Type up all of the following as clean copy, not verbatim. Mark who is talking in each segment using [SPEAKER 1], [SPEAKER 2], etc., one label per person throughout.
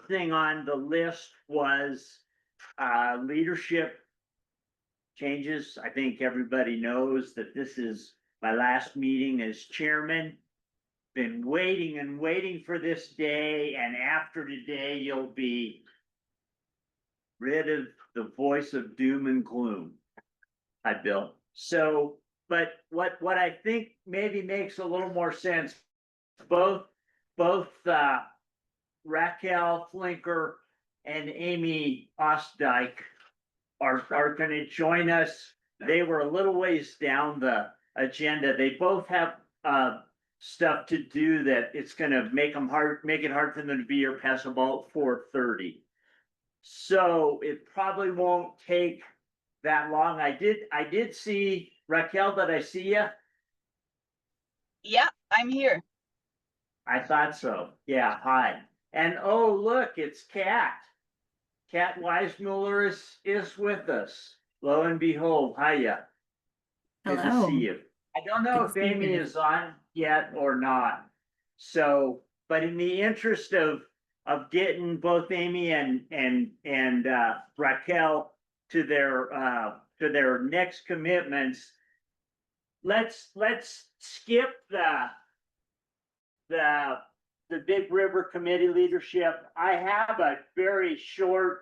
[SPEAKER 1] thing on the list was leadership changes. I think everybody knows that this is my last meeting as chairman. Been waiting and waiting for this day, and after today, you'll be rid of the voice of doom and gloom. Hi, Bill. So, but what I think maybe makes a little more sense, both Raquel Flinker and Amy Ostdike are going to join us. They were a little ways down the agenda. They both have stuff to do that it's going to make it hard for them to be here past about 4:30. So it probably won't take that long. I did see Raquel. Did I see you?
[SPEAKER 2] Yeah, I'm here.
[SPEAKER 1] I thought so. Yeah. Hi. And oh, look, it's Kat. Kat Weismuller is with us. Lo and behold, hiya. Good to
[SPEAKER 3] Hello.
[SPEAKER 1] see you. I don't know if Amy is on yet or not. So, but in the interest of getting both Amy and Raquel to their next commitments, let's skip the Big River Committee leadership. I have a very short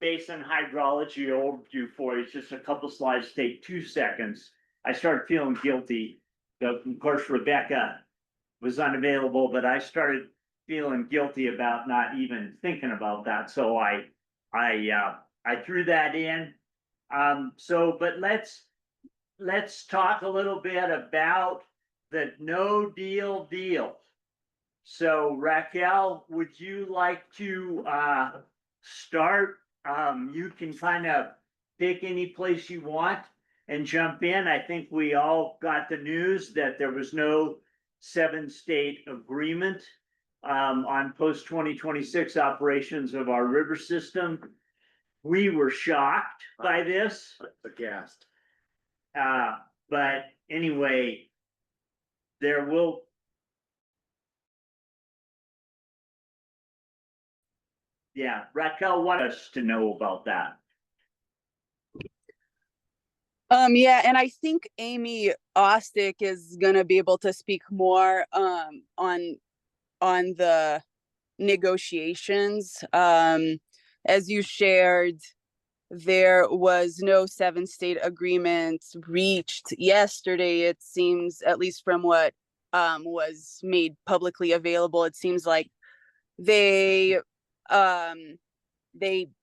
[SPEAKER 1] basin hydrology overview for you. It's just a couple slides, take 2 seconds. I started feeling guilty. Of course, Rebecca was unavailable, but I started feeling guilty about not even thinking about that. So I threw that in. But let's talk a little bit about the no deal deal. So Raquel, would you like to start? You can kind of pick any place you want and jump in. I think we all got the news that there was no 7-state agreement on post-2026 operations of our river system. We were shocked by this.
[SPEAKER 4] Aghast.
[SPEAKER 1] But anyway, there will. Yeah, Raquel wanted us to know about that.
[SPEAKER 2] Yeah, and I think Amy Ostick is gonna be able to speak more on the negotiations. As you shared, there was no 7-state agreement reached yesterday. It seems, at least from what was made publicly available, it seems like they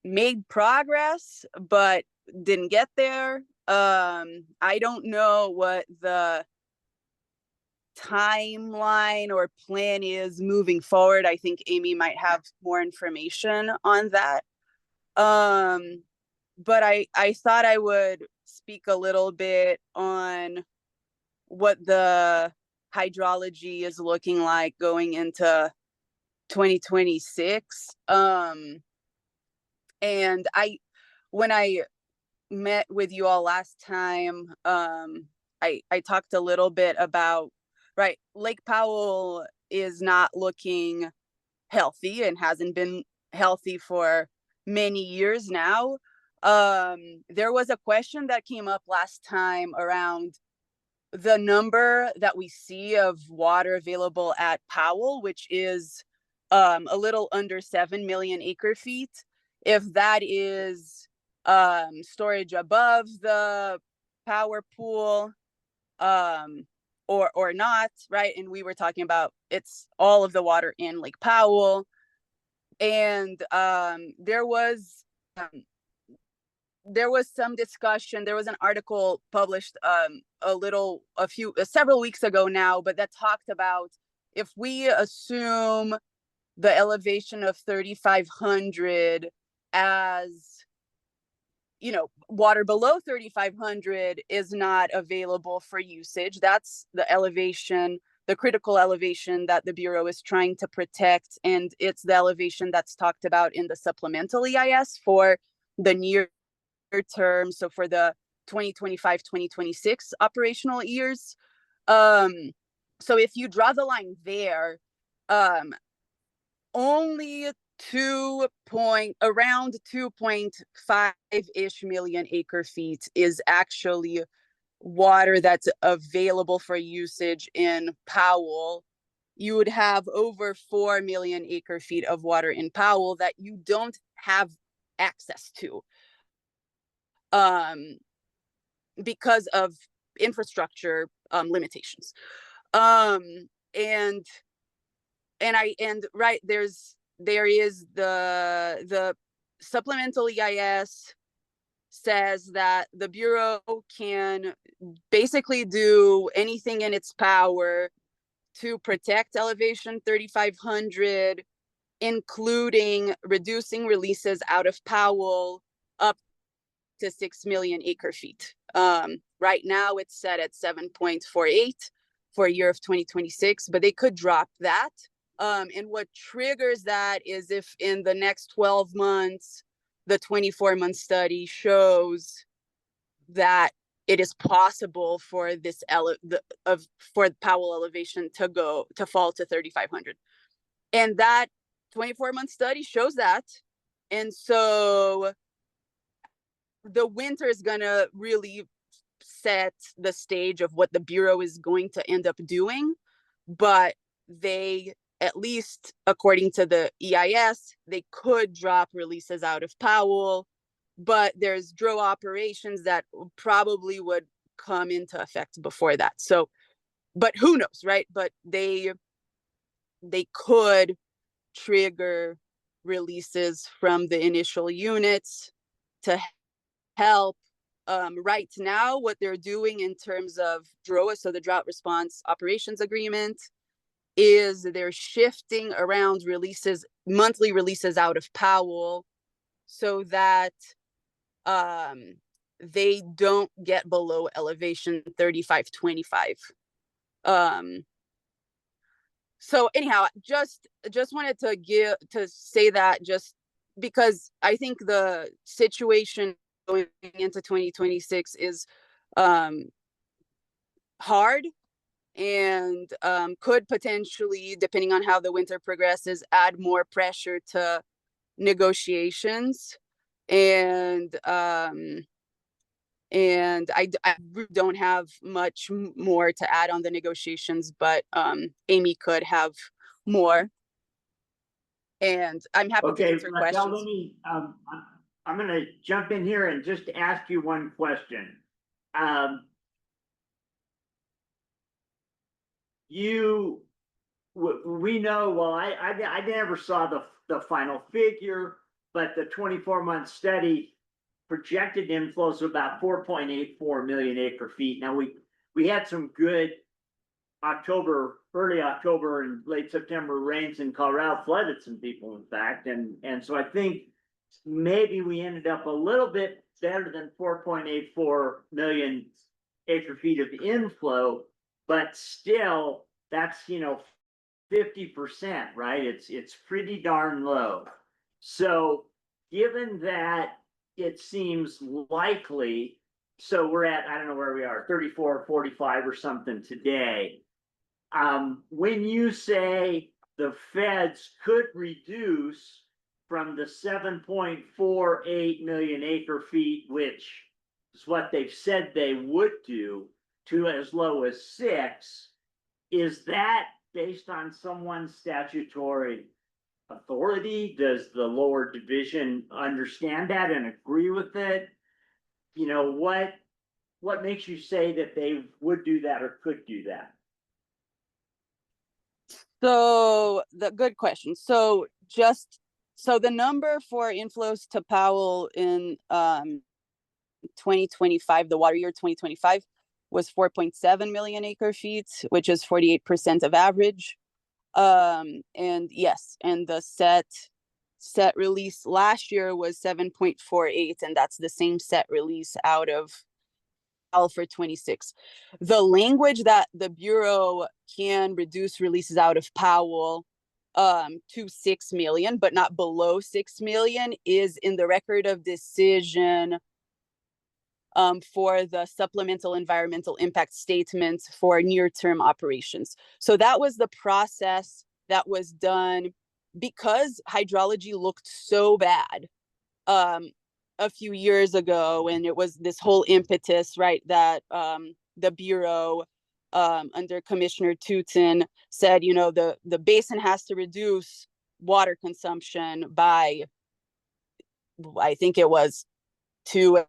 [SPEAKER 2] made progress but didn't get there. I don't know what the timeline or plan is moving forward. I think Amy might have more information on that. But I thought I would speak a little bit on what the hydrology is looking like going into 2026. And when I met with you all last time, I talked a little bit about, right, Lake Powell is not looking healthy and hasn't been healthy for many years now. There was a question that came up last time around the number that we see of water available at Powell, which is a little under 7 million acre feet. If that is storage above the power pool or not, right? And we were talking about it's all of the water in Lake Powell. And there was some discussion. There was an article published several weeks ago now, but that talked about if we assume the elevation of 3,500 as, you know, water below 3,500 is not available for usage. That's the elevation, the critical elevation that the Bureau is trying to protect. And it's the elevation that's talked about in the supplemental EIS for the near term. So for the 2025-2026 operational years. So if you draw the line there, only around 2.5-ish million acre feet is actually water that's available for usage in Powell. You would have over 4 million acre feet of water in Powell that you don't have access to because of infrastructure limitations. And right, there is the supplemental EIS says that the Bureau can basically do anything in its power to protect elevation 3,500, including reducing releases out of Powell up to 6 million acre feet. Right now it's set at 7.48 for a year of 2026, but they could drop that. And what triggers that is if in the next 12 months, the 24-month study shows that it is possible for this for Powell elevation to fall to 3,500. And that 24-month study shows that. And so the winter is gonna really set the stage of what the Bureau is going to end up doing. But they, at least according to the EIS, they could drop releases out of Powell, but there's drill operations that probably would come into effect before that. So, but who knows, right? But they could trigger releases from the initial units to help. Right now, what they're doing in terms of DROA, so the Drought Response Operations Agreement, is they're shifting around monthly releases out of Powell so that they don't get below elevation 3,525. So anyhow, just wanted to say that, just because I think the situation going into 2026 is hard, and could potentially, depending on how the winter progresses, add more pressure to negotiations. And I really don't have much more to add on the negotiations, but Amy could have more. And I'm happy to answer questions.
[SPEAKER 1] Let me, I'm gonna jump in here and just ask you one question. We know, well, I never saw the final figure, but the 24-month study projected inflows of about 4.84 million acre feet. Now we had some good early October and late September rains in Colorado, flooded some people, in fact, and so I think maybe we ended up a little bit better than 4.84 million acre feet of inflow, but still that's 50%, right? It's pretty darn low. So given that, it seems likely, so we're at, I don't know where we are, 34, 45 or something today. When you say the feds could reduce from the 7.48 million acre feet, which is what they've said they would do, to as low as 6, is that based on someone's statutory authority? Does the lower division understand that and agree with it? What makes you say that they would do that or could do that?
[SPEAKER 2] So the good question. So the number for inflows to Powell in 2025, the water year 2025, was 4.7 million acre feet, which is 48% of average. And yes, and the set release last year was 7.48, and that's the same set release out of Powell for 26. The language that the Bureau can reduce releases out of Powell to 6 million, but not below 6 million, is in the record of decision for the supplemental environmental impact statements for near-term operations. So that was the process that was done because hydrology looked so bad a few years ago, and it was this whole impetus, right, that the Bureau under Commissioner Tootin said, you know, the basin has to reduce water consumption by, I think it was 2.5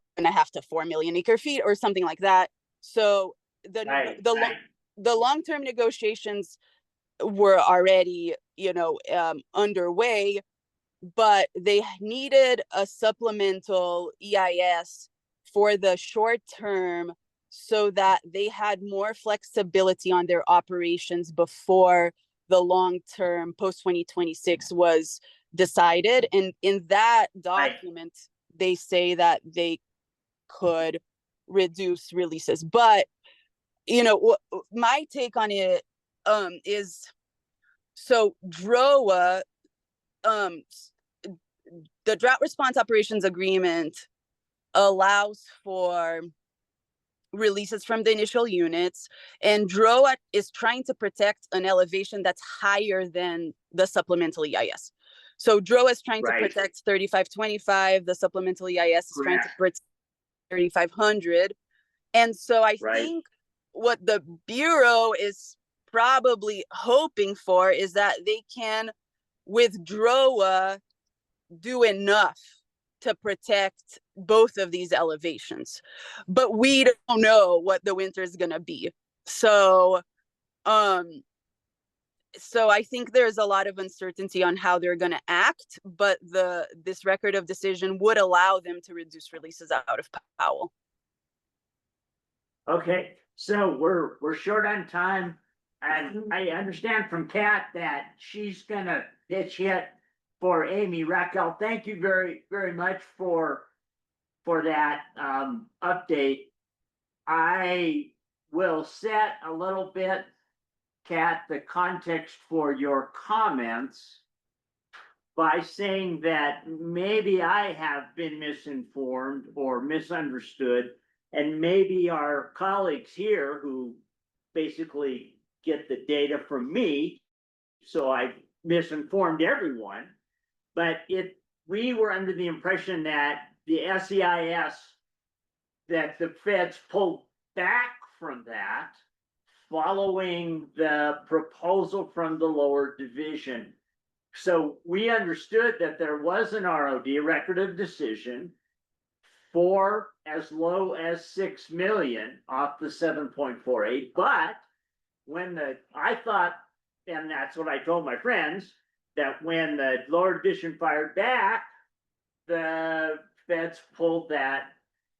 [SPEAKER 2] to 4 million acre feet or something like that. So the long-term negotiations were already, you know, underway, but they needed a supplemental EIS for the short term so that they had more flexibility on their operations before the long term post 2026 was decided. And in that document, they say that they could reduce releases. But, you know, my take on it is, so DROA, the drought response operations agreement allows for releases from the initial units, and DROA is trying to protect an elevation that's higher than the supplemental EIS. So DROA is trying to protect 3525, the supplemental EIS is trying to protect 3500. And so I think what the Bureau is probably hoping for is that they can, with DROA, do enough to protect both of these elevations. But we don't know what the winter is going to be. So I think there's a lot of uncertainty on how they're going to act, but this record of decision would allow them to reduce releases out of Powell.
[SPEAKER 1] Okay, so we're short on time, and I understand from Kat that she's gonna pitch it for Amy. Raquel, thank you very, very much for that update. I will set a little bit, Kat, the context for your comments by saying that maybe I have been misinformed or misunderstood, and maybe our colleagues here who basically get the data from me, so I misinformed everyone. But we were under the impression that the SEIS, that the feds pulled back from that following the proposal from the lower division. So we understood that there was an ROD, a record of decision, for as low as 6 million off the 7.48. But I thought, and that's what I told my friends, that when the lower division fired back, the feds pulled that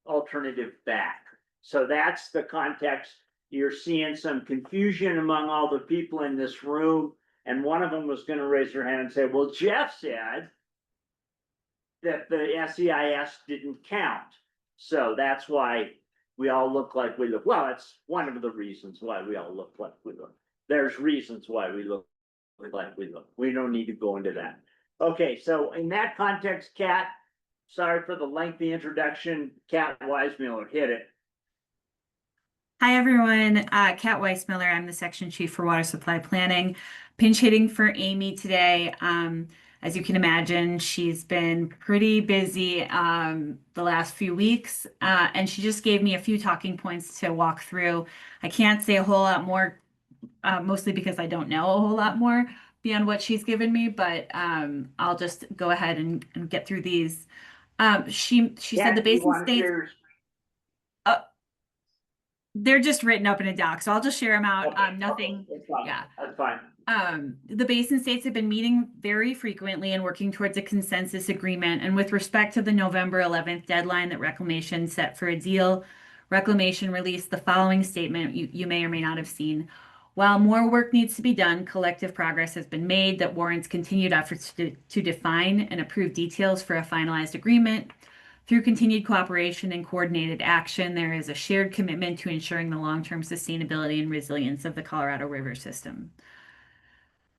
[SPEAKER 1] alternative back. So that's the context. You're seeing some confusion among all the people in this room. And one of them was going to raise their hand and say, well, Jeff said that the SEIS didn't count. So that's why we all look like we look. Well, that's one of the reasons why we all look like we look. There's reasons why we look like we look. We don't need to go into that. Okay, so in that context, Kat, sorry for the lengthy introduction. Kat Weismiller, hit it.
[SPEAKER 3] Hi, everyone. Kat Weismiller. I'm the section chief for water supply planning. Pinch hitting for Amy today. As you can imagine, she's been pretty busy the last few weeks, and she just gave me a few talking points to walk through. I can't say a whole lot more, mostly because I don't know a whole lot more beyond what she's given me, but I'll just go ahead and get through these. She said the basin states... They're just written up in a doc, so I'll just share them out.
[SPEAKER 1] Okay,
[SPEAKER 3] nothing.
[SPEAKER 1] Okay, that's fine. Yeah, that's fine.
[SPEAKER 3] The basin states have been meeting very frequently and working towards a consensus agreement. And with respect to the November 11th deadline that Reclamation set for a deal, Reclamation released the following statement you may or may not have seen. While more work needs to be done, collective progress has been made that warrants continued efforts to define and approve details for a finalized agreement. Through continued cooperation and coordinated action, there is a shared commitment to ensuring the long-term sustainability and resilience of the Colorado River system.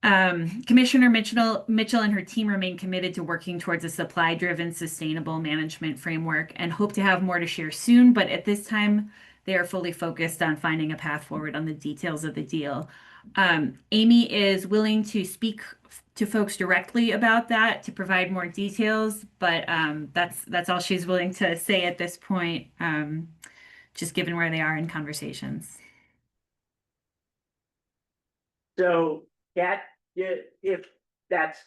[SPEAKER 3] Commissioner Mitchell and her team remain committed to working towards a supply-driven, sustainable management framework and hope to have more to share soon, but at this time, they are fully focused on finding a path forward on the details of the deal. Amy is willing to speak to folks directly about that to provide more details, but that's all she's willing to say at this point, just given where they are in conversations.
[SPEAKER 1] So that, if that's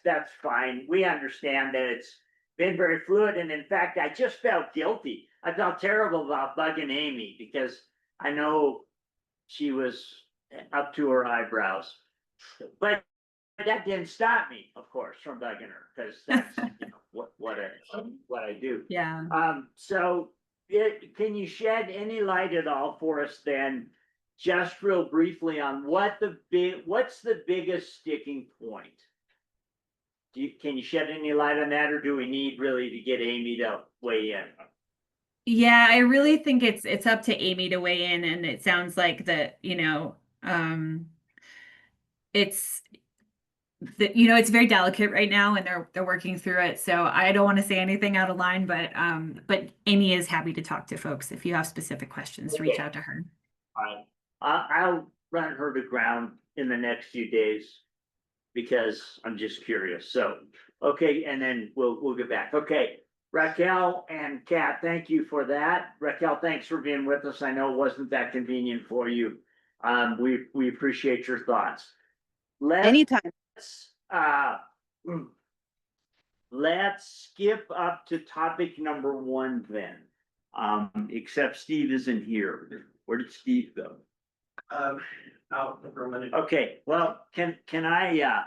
[SPEAKER 1] fine. We understand that it's been very fluid. And in fact, I just felt guilty. I felt terrible about bugging Amy because I know she was up to her eyebrows. But that didn't stop me, of course, from bugging her because that's what I do.
[SPEAKER 3] Yeah.
[SPEAKER 1] So can you shed any light at all for us then, just real briefly on what's the biggest sticking point? Can you shed any light on that, or do we need really to get Amy to weigh in?
[SPEAKER 3] Yeah, I really think it's up to Amy to weigh in, and it sounds like that, it's it's very delicate right now and they're working through it. So I don't want to say anything out of line, but Amy is happy to talk to folks. If you have specific questions, reach out to her.
[SPEAKER 1] All right. I'll run her to ground in the next few days because I'm just curious. So, okay, and then we'll get back. Okay, Raquel and Kat, thank you for that. Raquel, thanks for being with us. I know it wasn't that convenient for you. We appreciate your thoughts.
[SPEAKER 2] Anytime.
[SPEAKER 1] Let's skip up to topic number 1 then. Except Steve isn't here. Where did Steve go?
[SPEAKER 4] Out for a minute.
[SPEAKER 1] Okay, well, can I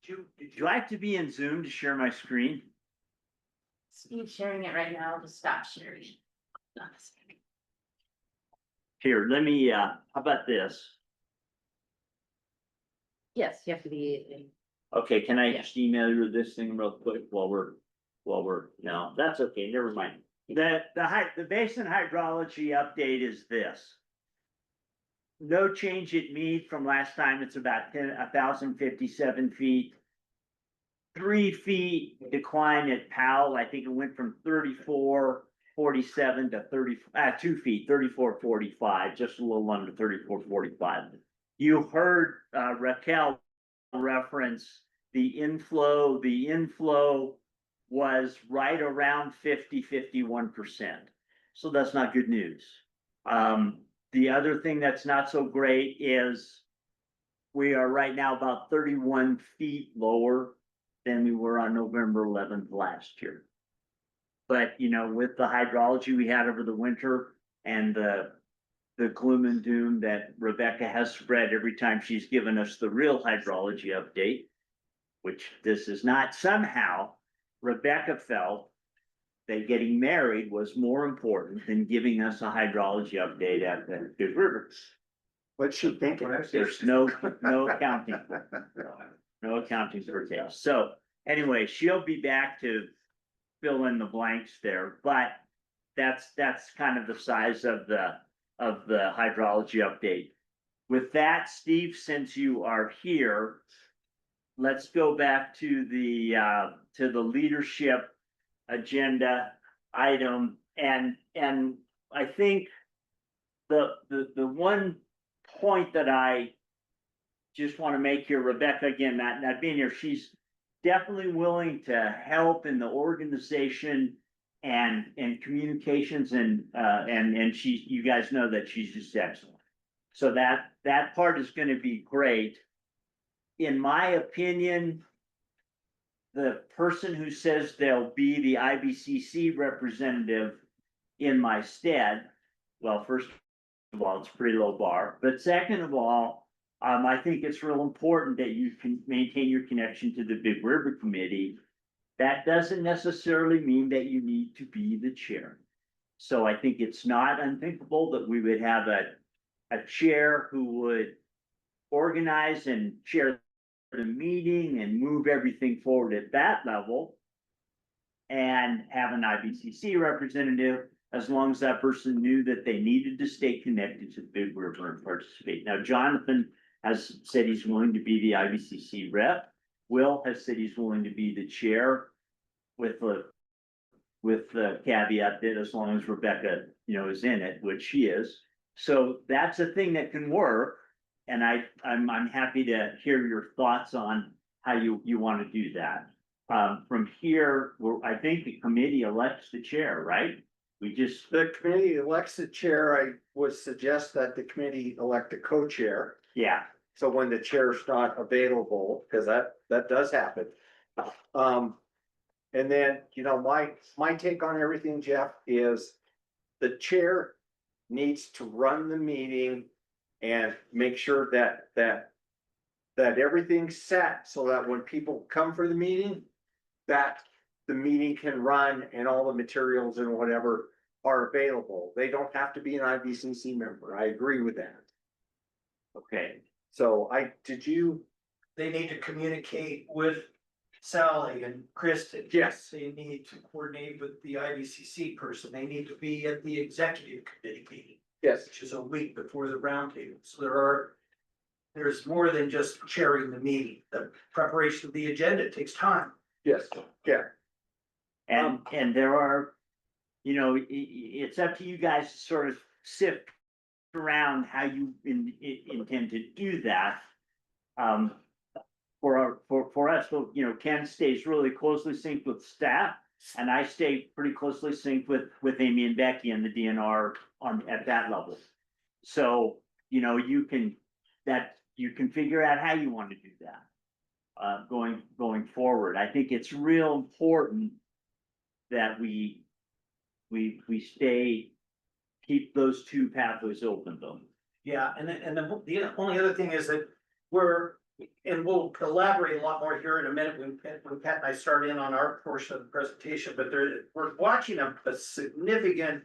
[SPEAKER 1] do I have to be in Zoom to share my screen?
[SPEAKER 5] Steve's sharing it right now, just stop sharing.
[SPEAKER 1] Here, let me how about this?
[SPEAKER 5] Yes, you have to be.
[SPEAKER 1] Okay, can I
[SPEAKER 5] Yeah.
[SPEAKER 1] just email you this thing real quick while we're no, that's okay, never mind. The basin hydrology update is this. No change at Mead from last time. It's about 1,057 feet. 3 feet decline at Powell. I think it went from 34.47 to 2 feet, 34.45, just a little under 34.45. You heard Raquel reference the inflow. The inflow was right around 51%. So that's not good news. The other thing that's not so great is we are right now about 31 feet lower than we were on November 11th last year. But, with the hydrology we had over the winter and the gloom and doom that Rebecca has spread every time she's given us the real hydrology update, which this is not, somehow Rebecca felt that getting married was more important than giving us a hydrology update at the Good River.
[SPEAKER 4] What's she thinking?
[SPEAKER 1] There's no accounting. No accounting for tails. So anyway, she'll be back to fill in the blanks there, but that's kind of the size of the hydrology update. With that, Steve, since you are here, let's go back to the leadership agenda item, and I think the one point that I just want to make here, Rebecca, again, not being here, she's definitely willing to help in the organization and communications, and you guys know that she's just excellent. So that part is going to be great. In my opinion, the person who says they'll be the IBCC representative in my stead, well, first of all, it's a pretty low bar, but second of all, I think it's real important that you can maintain your connection to the Big River Committee. That doesn't necessarily mean that you need to be the chair. So I think it's not unthinkable that we would have a chair who would organize and chair the meeting and move everything forward at that level, and have an IBCC representative, as long as that person knew that they needed to stay connected to the Big River and participate. Now, Jonathan has said he's willing to be the IBCC rep. Will has said he's willing to be the chair, with the caveat that as long as Rebecca, is in it, which she is. So that's a thing that can work. and I'm happy to hear your thoughts on how you want to do that. From here, I think the committee elects the chair, right? We just,
[SPEAKER 4] The committee elects the chair. I would suggest that the committee elect a co-chair.
[SPEAKER 1] yeah,
[SPEAKER 4] So when the chair's not available, because that does happen. And then, my take on everything, Jeff, is the chair needs to run the meeting and make sure that everything's set so that when people come for the meeting, that the meeting can run and all the materials and whatever are available. They don't have to be an IBCC member. I agree with that.
[SPEAKER 1] okay,
[SPEAKER 4] So
[SPEAKER 6] They need to communicate with Sally and Kristen.
[SPEAKER 4] Yes.
[SPEAKER 6] They need to coordinate with the IVCC person. They need to be at the executive committee meeting,
[SPEAKER 4] yes,
[SPEAKER 6] which is a week before the roundtable. So there's more than just chairing the meeting. The preparation of the agenda takes time.
[SPEAKER 4] yes, yeah.
[SPEAKER 1] and there are, it's up to you guys to sort of sift around how you intend to do that. For us, so, Ken stays really closely synced with staff, and I stay pretty closely synced with Amy and Becky and the DNR at that level. So, you can figure out how you want to do that. Going forward, I think it's real important that we keep those two pathways open though.
[SPEAKER 6] Yeah, and the only other thing is that we'll elaborate a lot more here in a minute when Pat and I start in on our portion of the presentation, but we're watching a significant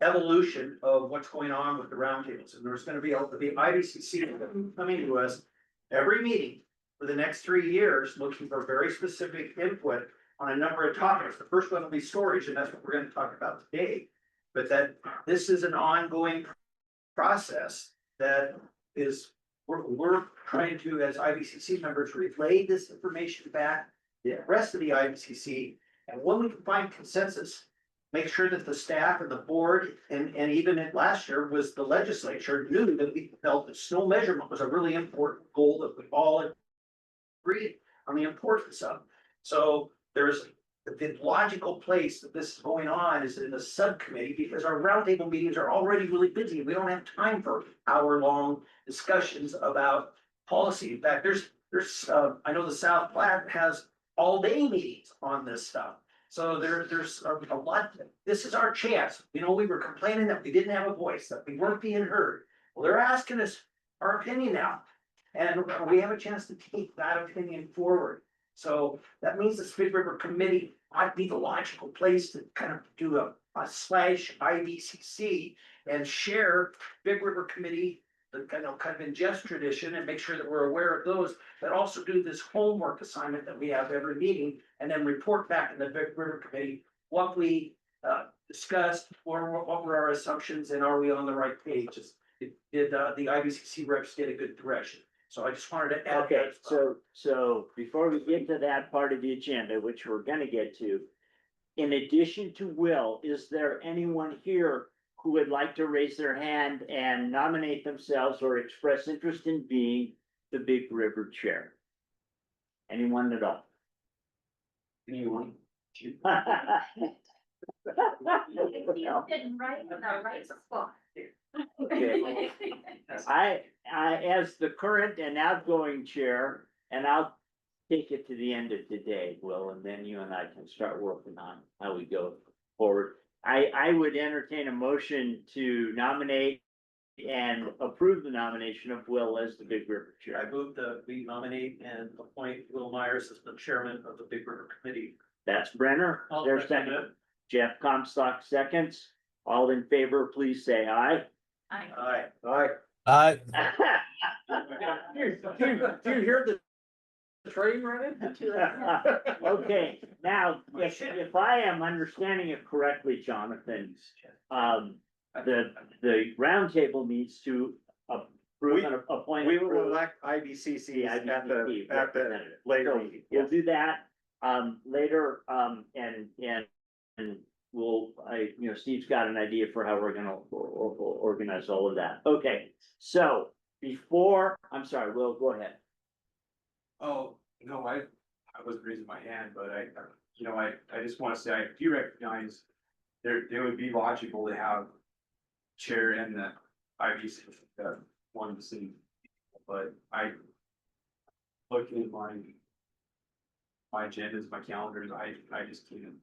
[SPEAKER 6] evolution of what's going on with the roundtables, and there's gonna be the IVCC coming to us every meeting for the next 3 years, looking for very specific input on a number of topics. The first one will be storage, and that's what we're gonna talk about today. But that this is an ongoing process that we're trying to, as IVCC members, relay this information back to the rest of the IVCC. And when we can find consensus, make sure that the staff and the board and even last year was the legislature knew that we felt that snow measurement was a really important goal that we all agreed on the importance of. So there's the logical place that this is going on is in the subcommittee, because our roundtable meetings are already really busy. We don't have time for hour-long discussions about policy. In fact, I know the South Platte has all-day meetings on this stuff. So there's a lot. This is our chance. We were complaining that we didn't have a voice, that we weren't being heard. Well, they're asking us our opinion now, and we have a chance to take that opinion forward. So that means the Big River Committee might be the logical place to kind of do a slash IVCC and share Big River Committee, the kind of ingest tradition, and make sure that we're aware of those, but also do this homework assignment that we have every meeting, and then report back in the Big River Committee what we discussed, or what were our assumptions, and are we on the right page? Did the IVCC reps get a good direction? So I just wanted to add.
[SPEAKER 1] Okay, so before we get to that part of the agenda, which we're gonna get to, in addition to Will, is there anyone here who would like to raise their hand and nominate themselves or express interest in being the Big River Chair? Anyone at all?
[SPEAKER 6] Anyone?
[SPEAKER 5] Sitting right in the right spot.
[SPEAKER 1] Okay. I, as the current and outgoing chair, and I'll take it to the end of today, Will, and then you and I can start working on how we go forward. I would entertain a motion to nominate and approve the nomination of Will as the Big River
[SPEAKER 6] I
[SPEAKER 1] Chair.
[SPEAKER 6] move that we nominate and appoint Will Myers as the chairman of the Big River Committee.
[SPEAKER 1] That's Brenner.
[SPEAKER 6] I'll
[SPEAKER 1] There's
[SPEAKER 6] second
[SPEAKER 1] second.
[SPEAKER 6] it.
[SPEAKER 1] Jeff Comstock seconds. All in favor, please say aye.
[SPEAKER 6] Aye.
[SPEAKER 4] All right.
[SPEAKER 1] Do you hear the train running? Okay, now, if I am understanding it correctly, Jonathan, the roundtable needs to approve and appoint.
[SPEAKER 4] We will elect IBCC
[SPEAKER 1] The
[SPEAKER 4] at
[SPEAKER 1] IBCC
[SPEAKER 4] the
[SPEAKER 1] representative.
[SPEAKER 4] later
[SPEAKER 1] So
[SPEAKER 4] meeting.
[SPEAKER 1] we'll do that, later, and we'll, Steve's got an idea for how we're gonna organize all of that. Okay, so before, I'm sorry, Will, go ahead.
[SPEAKER 7] Oh, no, I wasn't raising my hand, but I just wanna say, I do recognize there would be logical to have chair and the IBC, one of the city, but looking at my agendas, my calendars, I just can't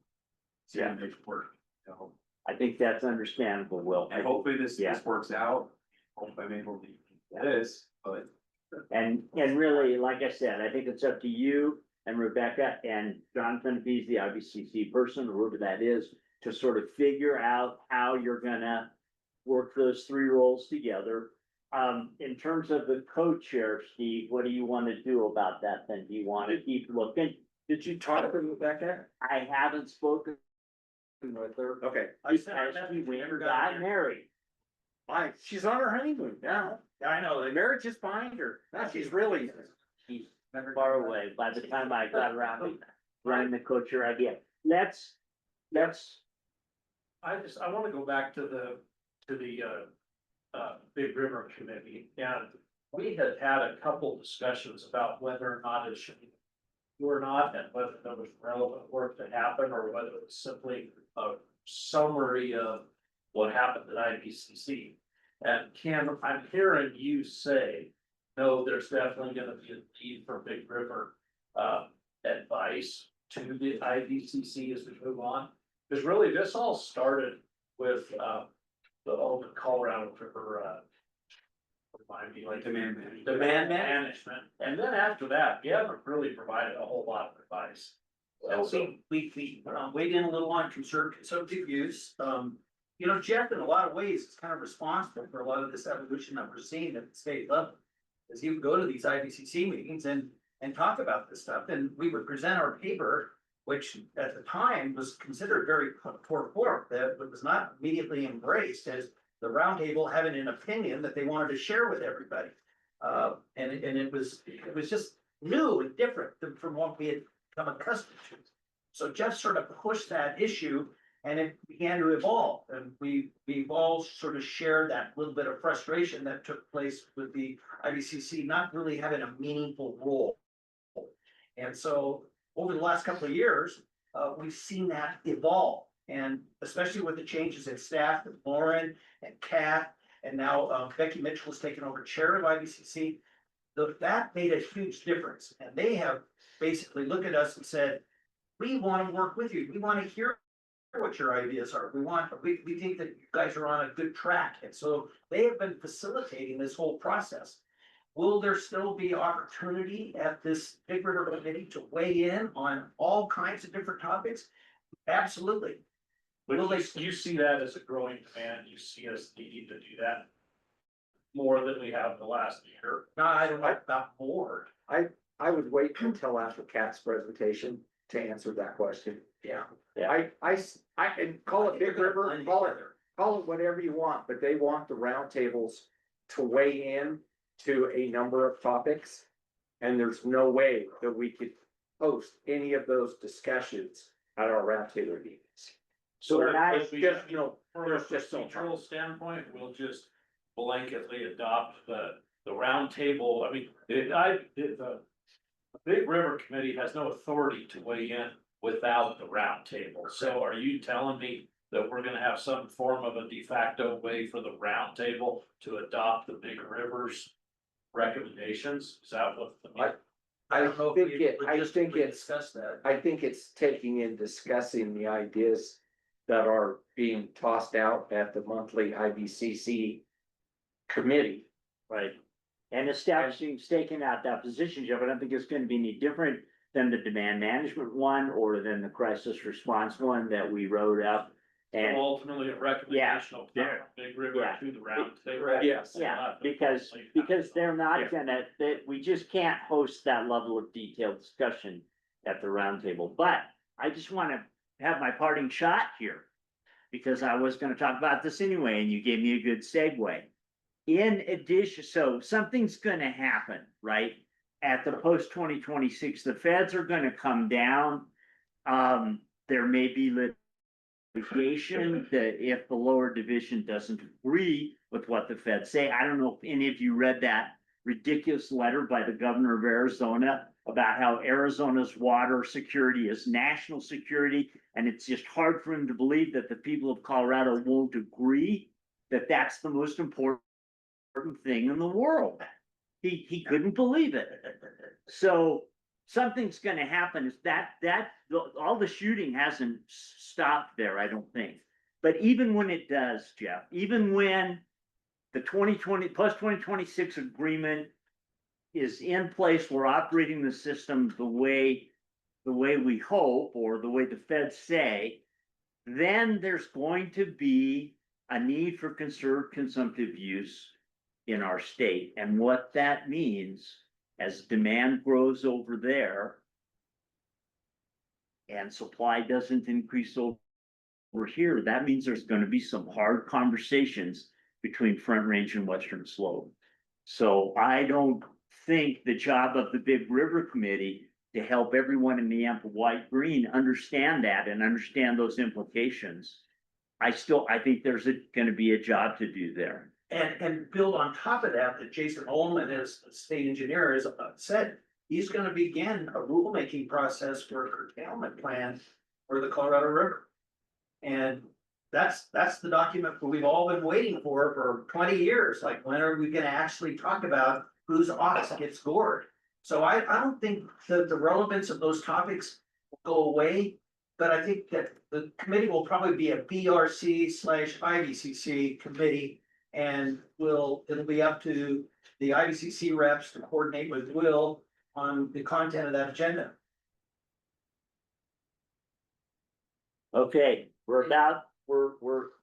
[SPEAKER 7] see how to make it work, so.
[SPEAKER 1] I think that's understandable, Will.
[SPEAKER 7] And hopefully this
[SPEAKER 1] Yeah.
[SPEAKER 7] works out, hope I'm able to do this, but.
[SPEAKER 1] And really, like I said, I think it's up to you and Rebecca and Jonathan, if he's the IBCC person, or whoever that is, to sort of figure out how you're gonna work those three roles together. In terms of the co-chair, Steve, what do you want to do about that then? Do you want to keep looking?
[SPEAKER 4] Did you talk to Rebecca?
[SPEAKER 1] I haven't spoken with her.
[SPEAKER 4] Okay,
[SPEAKER 1] Because she went and got married.
[SPEAKER 4] she's on her honeymoon now.
[SPEAKER 6] I know,
[SPEAKER 4] The marriage is behind her. Now she's really.
[SPEAKER 1] She's far away by the time I got around to running the co-chair idea. Let's.
[SPEAKER 8] I wanna go back to the Big River Committee, and we had had a couple discussions about whether or not it should be or not, and whether there was relevant work that happened, or whether it was simply a summary of what happened at IBCC. And Ken, I'm hearing you say, no, there's definitely gonna be a need for Big River advice to the IBCC as we move on. Because really, this all started with the old Colorado River remind me, like
[SPEAKER 7] Demand management.
[SPEAKER 8] demand management. And then after that, you haven't really provided a whole lot of advice. So,
[SPEAKER 6] we weighed in a little on conservative views. Jeff, in a lot of ways, is kind of responsible for a lot of this evolution that we're seeing at the state level. As you would go to these IBCC meetings and talk about this stuff, and we would present our paper, which at the time was considered very poor form, that it was not immediately embraced as the roundtable having an opinion that they wanted to share with everybody. And it was just new and different from what we had become accustomed to. So Jeff sort of pushed that issue and it began to evolve. And we've all sort of shared that little bit of frustration that took place with the IBCC not really having a meaningful role. And so over the last couple of years, we've seen that evolve. And especially with the changes in staff with Lauren and Kat, and now Becky Mitchell has taken over chair of IBCC. That made a huge difference. And they have basically looked at us and said, we want to work with you. We want to hear what your ideas are. We think that you guys are on a good track. And so they have been facilitating this whole process. Will there still be opportunity at this Big River Committee to weigh in on all kinds of different topics? Absolutely.
[SPEAKER 8] but you see that as a growing demand, you see us needing to do that more than we have the last year.
[SPEAKER 6] No, I don't like that board.
[SPEAKER 4] I would wait until after Kat's presentation to answer that question.
[SPEAKER 6] Yeah.
[SPEAKER 4] I and call it Big River, call it whatever you want, but they want the roundtables to weigh in to a number of topics. And there's no way that we could host any of those discussions at our roundtable meetings. So
[SPEAKER 8] If we-
[SPEAKER 4] just,
[SPEAKER 8] From a
[SPEAKER 4] there's just so
[SPEAKER 8] procedural standpoint, we'll just blanketly adopt the roundtable. I mean, the Big River Committee has no authority to weigh in without the roundtable. So are you telling me that we're gonna have some form of a de facto way for the roundtable to adopt the Big Rivers recommendations? Is that what?
[SPEAKER 6] I don't know if we
[SPEAKER 4] logistically
[SPEAKER 6] discussed that.
[SPEAKER 4] I think it's taking and discussing the ideas that are being tossed out at the monthly IBCC committee.
[SPEAKER 1] Right. And establishing, staking out that position, Jeff, I don't think it's gonna be any different than the demand management one or than the crisis response one that we wrote up. And
[SPEAKER 8] Ultimately, a recommendation will come
[SPEAKER 1] Yeah.
[SPEAKER 8] from Big River
[SPEAKER 1] Yeah.
[SPEAKER 8] to the roundtable.
[SPEAKER 4] Yes.
[SPEAKER 1] yeah, because they're not gonna, we just can't host that level of detailed discussion at the roundtable. But I just wanna have my parting shot here. Because I was gonna talk about this anyway, and you gave me a good segue. In addition, so something's gonna happen, right? At the post 2026, the feds are gonna come down. There may be negotiation, that if the lower division doesn't agree with what the feds say, I don't know if any of you read that ridiculous letter by the governor of Arizona about how Arizona's water security is national security, and it's just hard for him to believe that the people of Colorado won't agree that that's the most important thing in the world. He couldn't believe it. So something's gonna happen. Is that all the shooting hasn't stopped there, I don't think. But even when it does, Jeff, even when the 2020 plus 2026 agreement is in place, we're operating the system the way we hope, or the way the feds say, then there's going to be a need for conserved consumptive use in our state. And what that means, as demand grows over there and supply doesn't increase over here, that means there's going to be some hard conversations between Front Range and Western Slope. So I don't think the job of the Big River Committee to help everyone in the Ample White Green understand that and understand those implications. I think there's going to be a job to do there.
[SPEAKER 6] And build on top of that, that Jason Ullman, as the state engineer, has said, he's gonna begin a rulemaking process for a curtailment plan for the Colorado River. And that's the document we've all been waiting for 20 years. Like, when are we gonna actually talk about whose ox gets gored? So I don't think that the relevance of those topics will go away. But I think that the committee will probably be a BRC/IVCC committee. And it'll be up to the IVCC reps to coordinate with Will on the content of that agenda.
[SPEAKER 1] Okay, we're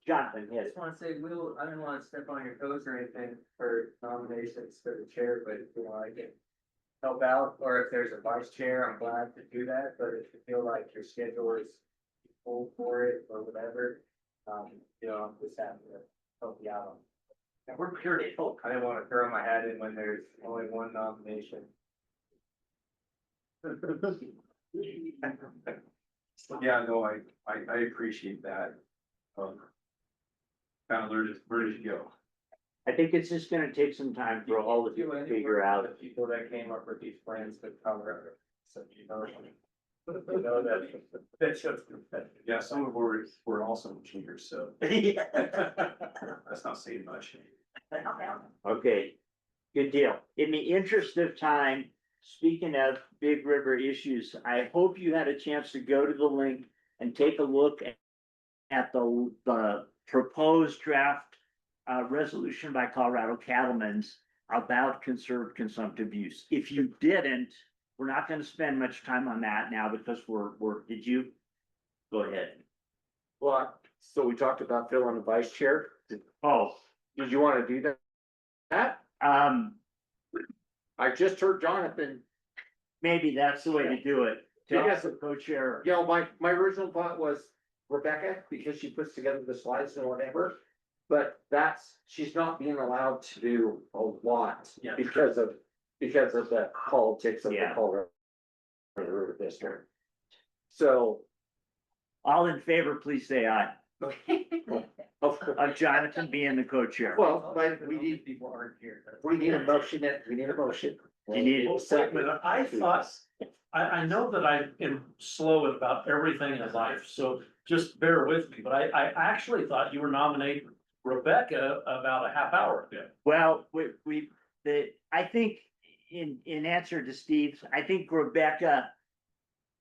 [SPEAKER 1] Jonathan,
[SPEAKER 9] I
[SPEAKER 1] yes.
[SPEAKER 9] just wanna say, Will, I don't wanna step on your toes or anything for nominations for the chair, but if you know, I can help out, or if there's a vice chair, I'm glad to do that, but if you feel like your schedule is full for it or whatever, you know, I'm just happy to help you out on.
[SPEAKER 6] And we're here to help.
[SPEAKER 9] I didn't wanna throw my hat in when there's only one nomination.
[SPEAKER 7] Yeah, no, I appreciate that. Kind of where did you go?
[SPEAKER 1] I think it's just gonna take some time for all of you to figure out.
[SPEAKER 9] The people that came up with these plans to cover, so you know that. That shows.
[SPEAKER 7] Yeah, some of we're also cheaters, so
[SPEAKER 6] Yeah.
[SPEAKER 7] that's not saying much.
[SPEAKER 1] Okay, good deal. In the interest of time, speaking of Big River issues, I hope you had a chance to go to the link and take a look at the proposed draft resolution by Colorado Cattlemen's about conserved consumptive use. If you didn't, we're not going to spend much time on that now because did you? Go ahead.
[SPEAKER 4] Well, so we talked about filling the vice chair.
[SPEAKER 1] Oh,
[SPEAKER 4] Did you want to do that? I just heard Jonathan.
[SPEAKER 1] maybe that's the way to do it. To
[SPEAKER 4] Yes.
[SPEAKER 1] have a co-chair.
[SPEAKER 4] You know, my original thought was Rebecca, because she puts together the slides and whatever. But she's not being allowed to do a lot
[SPEAKER 6] Yeah.
[SPEAKER 4] because of the politics of the
[SPEAKER 1] Yeah.
[SPEAKER 4] Colorado River District. So,
[SPEAKER 1] All in favor, please say aye.
[SPEAKER 4] of
[SPEAKER 1] Of Jonathan being the co-chair.
[SPEAKER 4] well, but
[SPEAKER 9] People aren't here.
[SPEAKER 4] we need a motion. We need a motion.
[SPEAKER 1] You need-
[SPEAKER 8] Well, wait a minute, I thought, I know that I am slow about everything in life, so just bear with me, but I actually thought you were nominating Rebecca about a half hour ago.
[SPEAKER 1] Well, I think in answer to Steve's, I think Rebecca,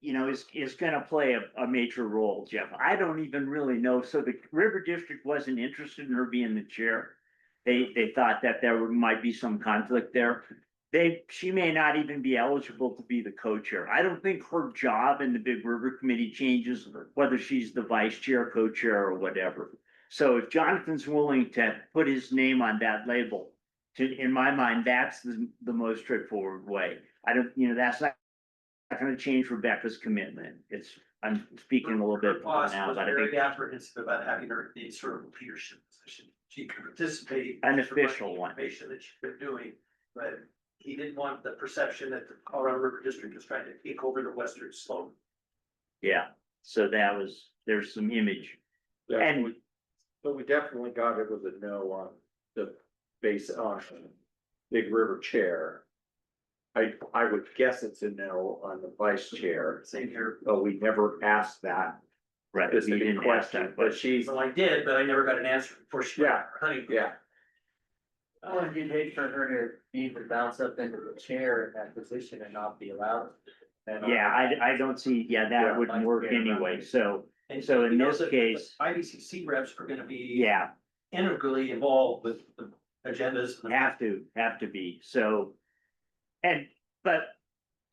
[SPEAKER 1] is gonna play a major role, Jeff. I don't even really know. So the River District wasn't interested in her being the chair. They thought that there might be some conflict there. She may not even be eligible to be the co-chair. I don't think her job in the Big River Committee changes whether she's the vice chair, co-chair, or whatever. So if Jonathan's willing to put his name on that label, in my mind, that's the most straightforward way. That's not gonna change Rebecca's commitment. I'm speaking a little bit more now,
[SPEAKER 6] Was
[SPEAKER 1] but I
[SPEAKER 6] very
[SPEAKER 1] think
[SPEAKER 6] apprehensive about having her in sort of a leadership position. She could participate.
[SPEAKER 1] An official one.
[SPEAKER 6] Information that she's been doing, but he didn't want the perception that the Colorado River District was trying to take over the western slope.
[SPEAKER 1] yeah, so there's some image And-
[SPEAKER 4] But we definitely got it with a no on the base on Big River Chair. I would guess it's a no on the vice chair.
[SPEAKER 6] Same here.
[SPEAKER 4] Oh, we never asked that.
[SPEAKER 1] Right,
[SPEAKER 4] This
[SPEAKER 1] we
[SPEAKER 4] is a
[SPEAKER 1] didn't ask
[SPEAKER 4] question,
[SPEAKER 1] that
[SPEAKER 4] but
[SPEAKER 1] question.
[SPEAKER 4] she's,
[SPEAKER 6] Well, I did, but I never got an answer before she.
[SPEAKER 4] Yeah.
[SPEAKER 6] Honey.
[SPEAKER 4] yeah.
[SPEAKER 9] Well, you'd hate for her to be to bounce up into the chair in that position and not be allowed. And
[SPEAKER 1] Yeah, I don't see, yeah, that
[SPEAKER 4] Yeah,
[SPEAKER 1] wouldn't work anyway, so,
[SPEAKER 6] And
[SPEAKER 1] So in
[SPEAKER 6] we know
[SPEAKER 1] this
[SPEAKER 6] that the
[SPEAKER 1] case-
[SPEAKER 6] IBCC reps are gonna be.
[SPEAKER 1] yeah,
[SPEAKER 6] Integrally involved with the agendas. and the-
[SPEAKER 1] have to be, so. And, but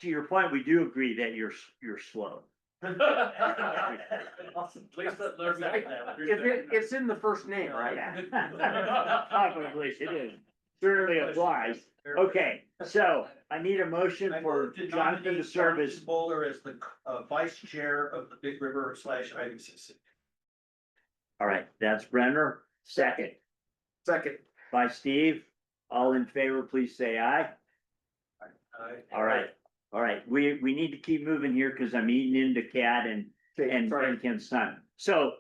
[SPEAKER 1] to your point, we do agree that you're slow.
[SPEAKER 4] It's in the first name, right?
[SPEAKER 1] Probably it is, certainly applies. Okay, so I need a motion
[SPEAKER 6] I
[SPEAKER 1] for
[SPEAKER 6] move to
[SPEAKER 1] Jonathan to
[SPEAKER 6] nominate
[SPEAKER 1] serve
[SPEAKER 6] Jonathan
[SPEAKER 1] as,
[SPEAKER 6] Bowler as the vice chair of the Big River / IBCC.
[SPEAKER 1] all right, that's Brenner, second
[SPEAKER 4] Second.
[SPEAKER 1] by Steve. All in favor, please say aye. All right, we need to keep moving here because I'm eating into Cat and Ken's son. So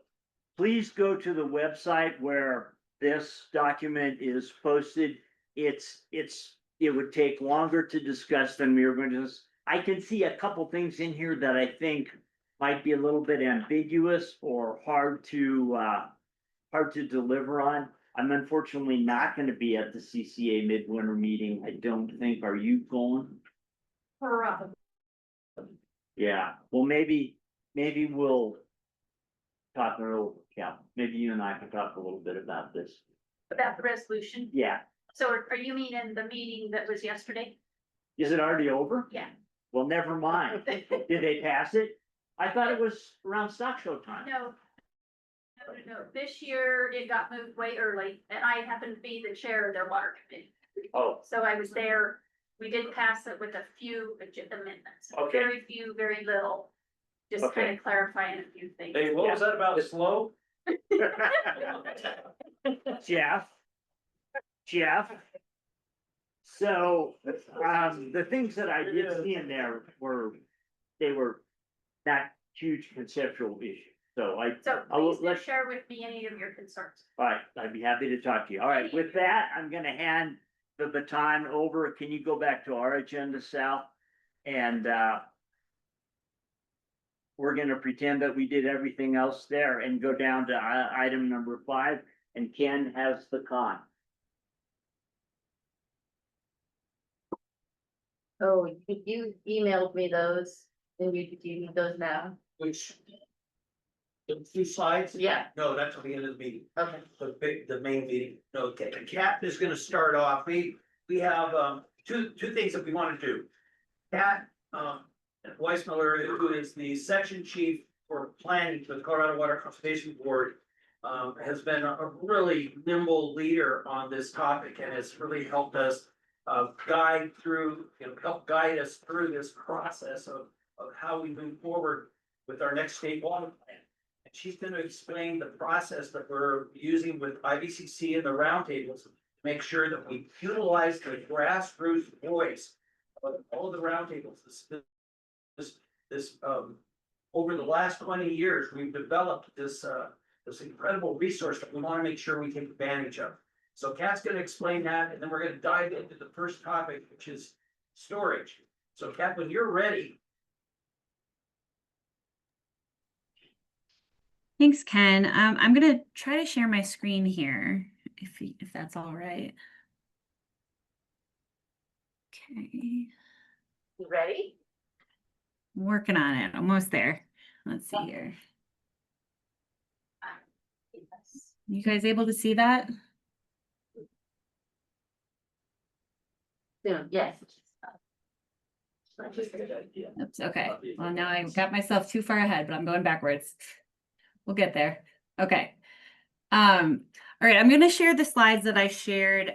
[SPEAKER 1] please go to the website where this document is posted. It would take longer to discuss than we were going to. I can see a couple things in here that I think might be a little bit ambiguous or hard to deliver on. I'm unfortunately not gonna be at the CCA midwinter meeting. I don't think. Are you going? Yeah, well, maybe we'll talk a little, yeah, maybe you and I can talk a little bit about this.
[SPEAKER 5] About the resolution.
[SPEAKER 1] Yeah,
[SPEAKER 5] So are you meaning the meeting that was yesterday?
[SPEAKER 1] is it already over?
[SPEAKER 5] Yeah.
[SPEAKER 1] Well, never mind. Did they pass it? I thought it was around stock show time.
[SPEAKER 5] No. No, this year it got moved way early and I happened to be the chair of their water committee.
[SPEAKER 1] Oh,
[SPEAKER 5] So I was there. We did pass it with a few amendments.
[SPEAKER 1] Okay.
[SPEAKER 5] Very few, very little. Just kind
[SPEAKER 1] Okay.
[SPEAKER 5] of clarifying a few things.
[SPEAKER 8] Hey, what was that about slow?
[SPEAKER 1] Jeff. So, the things that I did see in there they were not huge conceptual issues. So
[SPEAKER 5] So
[SPEAKER 1] I'll
[SPEAKER 5] please do
[SPEAKER 1] let-
[SPEAKER 5] share with me any of your concerns.
[SPEAKER 1] all right, I'd be happy to talk to you. All right, with that, I'm gonna hand the baton over. Can you go back to our agenda, Sal? And, we're gonna pretend that we did everything else there and go down to item number 5, and Ken has the con.
[SPEAKER 5] Oh, you emailed me those, and you need those now?
[SPEAKER 6] Which. The 2 slides?
[SPEAKER 5] Yeah.
[SPEAKER 6] No, that's at the end of the meeting.
[SPEAKER 5] Okay.
[SPEAKER 6] The main meeting. No, okay, the Cat is gonna start off. We have, two things that we wanna do. Cat, Weissmiller, who is the section chief for planning for the Colorado Water Conservation Board, has been a really nimble leader on this topic and has really helped us help guide us through this process of how we move forward with our next state water plan. And she's gonna explain the process that we're using with IBCC and the roundtables to make sure that we utilize the grassroots voice of all the roundtables. Over the last 20 years, we've developed this incredible resource that we wanna make sure we take advantage of. So Kat's gonna explain that, and then we're gonna dive into the first topic, which is storage. So Kat, when you're ready.
[SPEAKER 3] Thanks, Ken. I'm gonna try to share my screen here, if that's all right. Okay,
[SPEAKER 5] You ready?
[SPEAKER 3] I'm working on it. Almost there. Let's see here.
[SPEAKER 5] Yes.
[SPEAKER 3] You guys able to see that?
[SPEAKER 5] Soon, yes.
[SPEAKER 3] Oops, okay. Well, now I got myself too far ahead, but I'm going backwards. We'll get there. Okay. All right, I'm gonna share the slides that I shared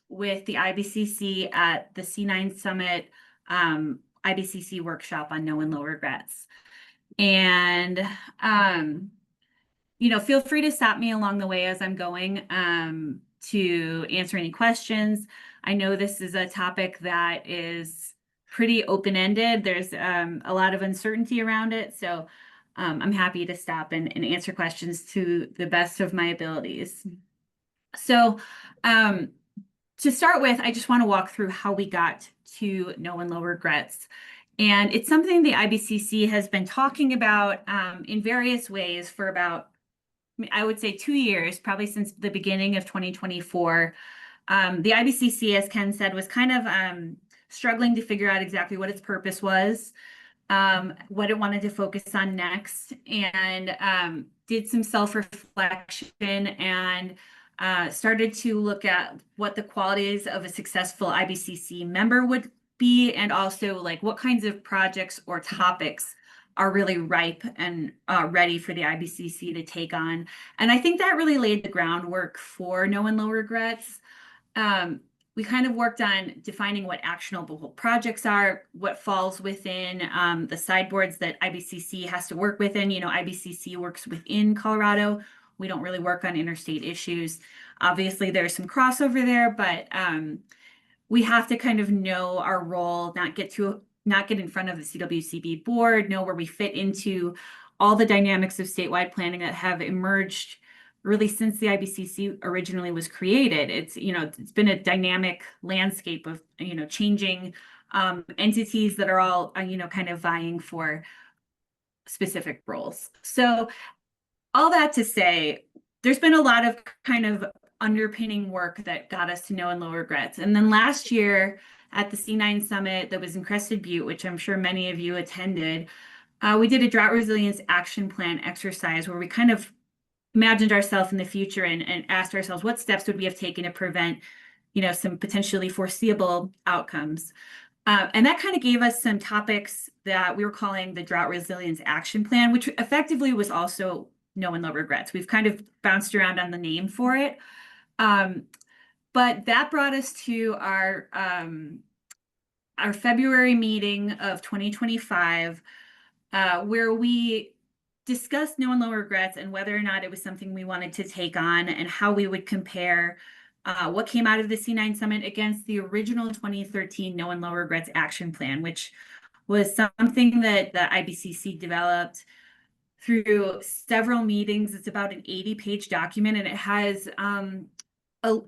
[SPEAKER 3] with the IBCC at the C9 Summit IBCC workshop on No and Low Regrets. And feel free to stop me along the way as I'm going to answer any questions. I know this is a topic that is pretty open-ended. There's a lot of uncertainty around it. So I'm happy to stop and answer questions to the best of my abilities. So to start with, I just want to walk through how we got to no and low regrets. And it's something the IBCC has been talking about in various ways for about, I would say 2 years, probably since the beginning of 2024. The IBCC, as Ken said, was kind of struggling to figure out exactly what its purpose was, what it wanted to focus on next, and did some self-reflection and started to look at what the qualities of a successful IBCC member would be, and also like what kinds of projects or topics are really ripe and ready for the IBCC to take on. And I think that really laid the groundwork for no and low regrets. We kind of worked on defining what actionable projects are, what falls within the sideboards that IBCC has to work within. You know, IBCC works within Colorado. We don't really work on interstate issues. Obviously, there's some crossover there, but we have to kind of know our role, not get in front of the CWCB board, know where we fit into all the dynamics of statewide planning that have emerged really since the IBCC originally was created. It's, you know, it's been a dynamic landscape of, you know, changing entities that are all, you know, kind of vying for specific roles. So all that to say, there's been a lot of kind of underpinning work that got us to no and low regrets. And then last year at the C9 Summit that was in Crested Butte, which I'm sure many of you attended, we did a drought resilience action plan exercise where we kind of imagined ourselves in the future and asked ourselves what steps would we have taken to prevent, you know, some potentially foreseeable outcomes. And that kind of gave us some topics that we were calling the Drought Resilience Action Plan, which effectively was also no and low regrets. We've kind of bounced around on the name for it. But that brought us to our February meeting of 2025, where we discussed no and low regrets and whether or not it was something we wanted to take on and how we would compare what came out of the C9 Summit against the original 2013 no and low regrets action plan, which was something that the IBCC developed through several meetings. It's about an 80-page document, and it has a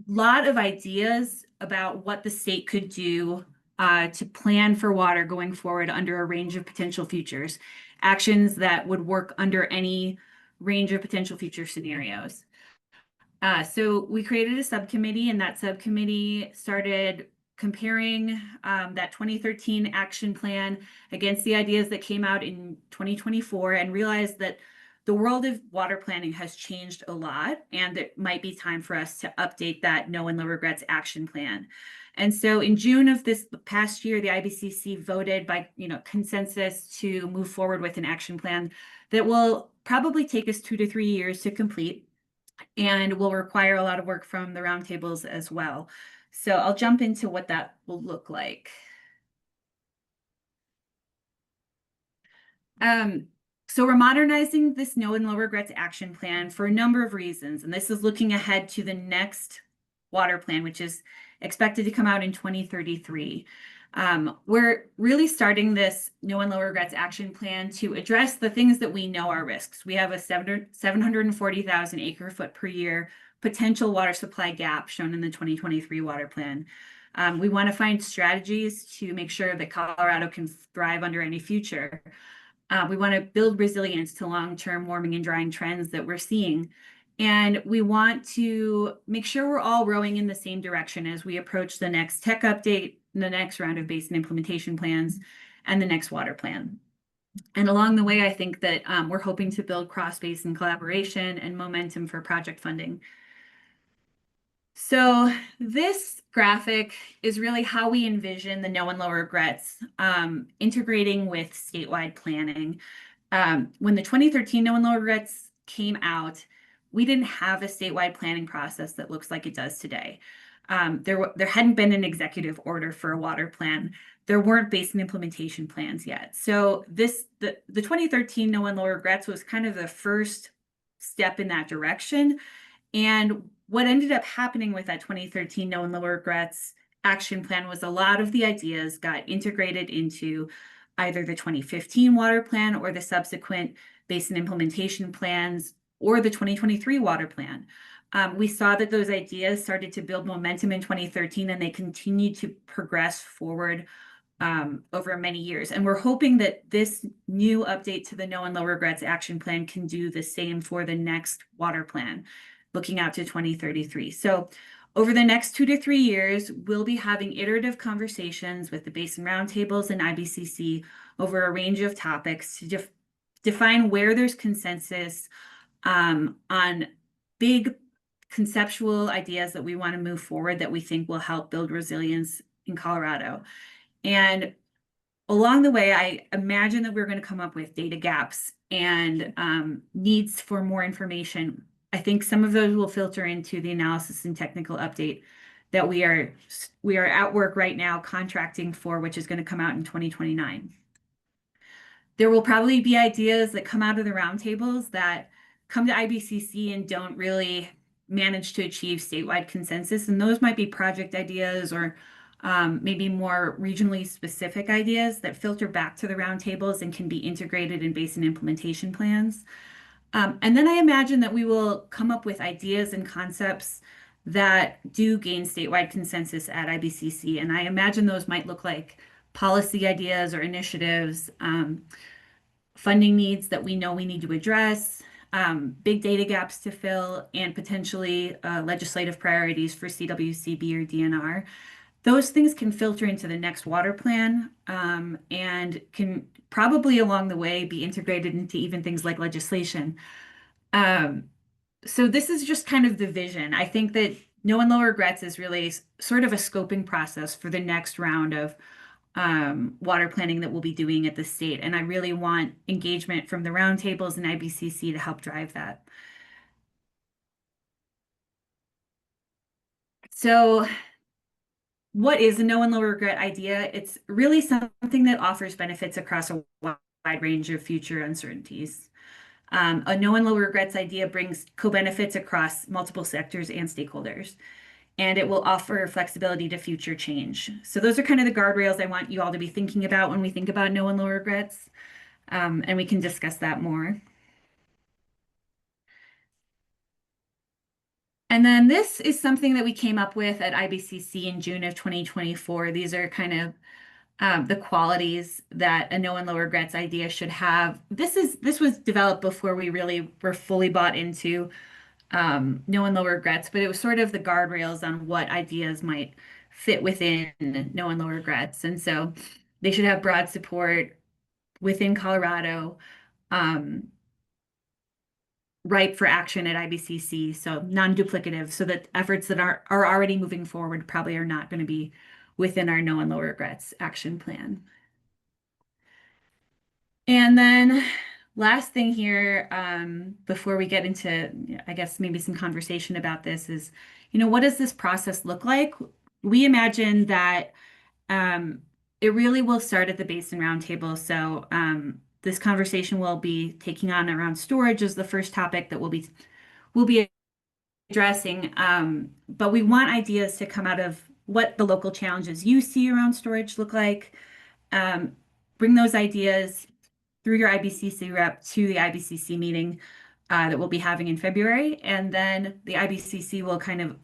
[SPEAKER 3] lot of ideas about what the state could do to plan for water going forward under a range of potential futures, actions that would work under any range of potential future scenarios. So we created a subcommittee, and that subcommittee started comparing that 2013 action plan against the ideas that came out in 2024 and realized that the world of water planning has changed a lot, and it might be time for us to update that no and low regrets action plan. And so in June of this past year, the IBCC voted by, you know, consensus to move forward with an action plan that will probably take us 2 to 3 years to complete and will require a lot of work from the roundtables as well. So I'll jump into what that will look like. So we're modernizing this no and low regrets action plan for a number of reasons. And this is looking ahead to the next water plan, which is expected to come out in 2033. We're really starting this no and low regrets action plan to address the things that we know are risks. We have a 740,000 acre foot per year potential water supply gap shown in the 2023 water plan. We want to find strategies to make sure that Colorado can thrive under any future. We want to build resilience to long-term warming and drying trends that we're seeing. And we want to make sure we're all rowing in the same direction as we approach the next tech update, the next round of basin implementation plans, and the next water plan. And along the way, I think that we're hoping to build cross-basin collaboration and momentum for project funding. So this graphic is really how we envision the no and low regrets integrating with statewide planning. When the 2013 no and low regrets came out, we didn't have a statewide planning process that looks like it does today. There hadn't been an executive order for a water plan. There weren't basin implementation plans yet. So the 2013 no and low regrets was kind of the first step in that direction. And what ended up happening with that 2013 no and low regrets action plan was a lot of the ideas got integrated into either the 2015 water plan or the subsequent basin implementation plans or the 2023 water plan. We saw that those ideas started to build momentum in 2013 and they continued to progress forward over many years. And we're hoping that this new update to the No and Low Regrets Action Plan can do the same for the next water plan, looking out to 2033. So over the next 2 to 3 years, we'll be having iterative conversations with the Basin Roundtables and IBCC over a range of topics to define where there's consensus on big conceptual ideas that we want to move forward that we think will help build resilience in Colorado. And along the way, I imagine that we're going to come up with data gaps and needs for more information. I think some of those will filter into the analysis and technical update that we are at work right now contracting for, which is going to come out in 2029. There will probably be ideas that come out of the roundtables that come to IBCC and don't really manage to achieve statewide consensus. And those might be project ideas or maybe more regionally specific ideas that filter back to the roundtables and can be integrated in basin implementation plans. And then I imagine that we will come up with ideas and concepts that do gain statewide consensus at IBCC. And I imagine those might look like policy ideas or initiatives, funding needs that we know we need to address, big data gaps to fill, and potentially legislative priorities for CWCB or DNR. Those things can filter into the next water plan and can probably along the way be integrated into even things like legislation. So this is just kind of the vision. I think that No and Low Regrets is really sort of a scoping process for the next round of water planning that we'll be doing at the state. And I really want engagement from the roundtables and IBCC to help drive that. So what is a no and low regret idea? It's really something that offers benefits across a wide range of future uncertainties. A no and low regrets idea brings co-benefits across multiple sectors and stakeholders, and it will offer flexibility to future change. So those are kind of the guardrails I want you all to be thinking about when we think about no and low regrets, and we can discuss that more. And then this is something that we came up with at IBCC in June of 2024. These are kind of the qualities that a no and low regrets idea should have. This was developed before we really were fully bought into no and low regrets, but it was sort of the guardrails on what ideas might fit within no and low regrets. And so they should have broad support within Colorado, ripe for action at IBCC, so non-duplicative, so that efforts that are already moving forward probably are not going to be within our no and low regrets action plan. And then last thing here, before we get into, I guess, maybe some conversation about this is, what does this process look like? We imagine that it really will start at the Basin Roundtable. So this conversation will be taking on around storage as the first topic that we'll be addressing. But we want ideas to come out of what the local challenges you see around storage look like. Bring those ideas through your IBCC rep to the IBCC meeting that we'll be having in February. And then the IBCC will kind of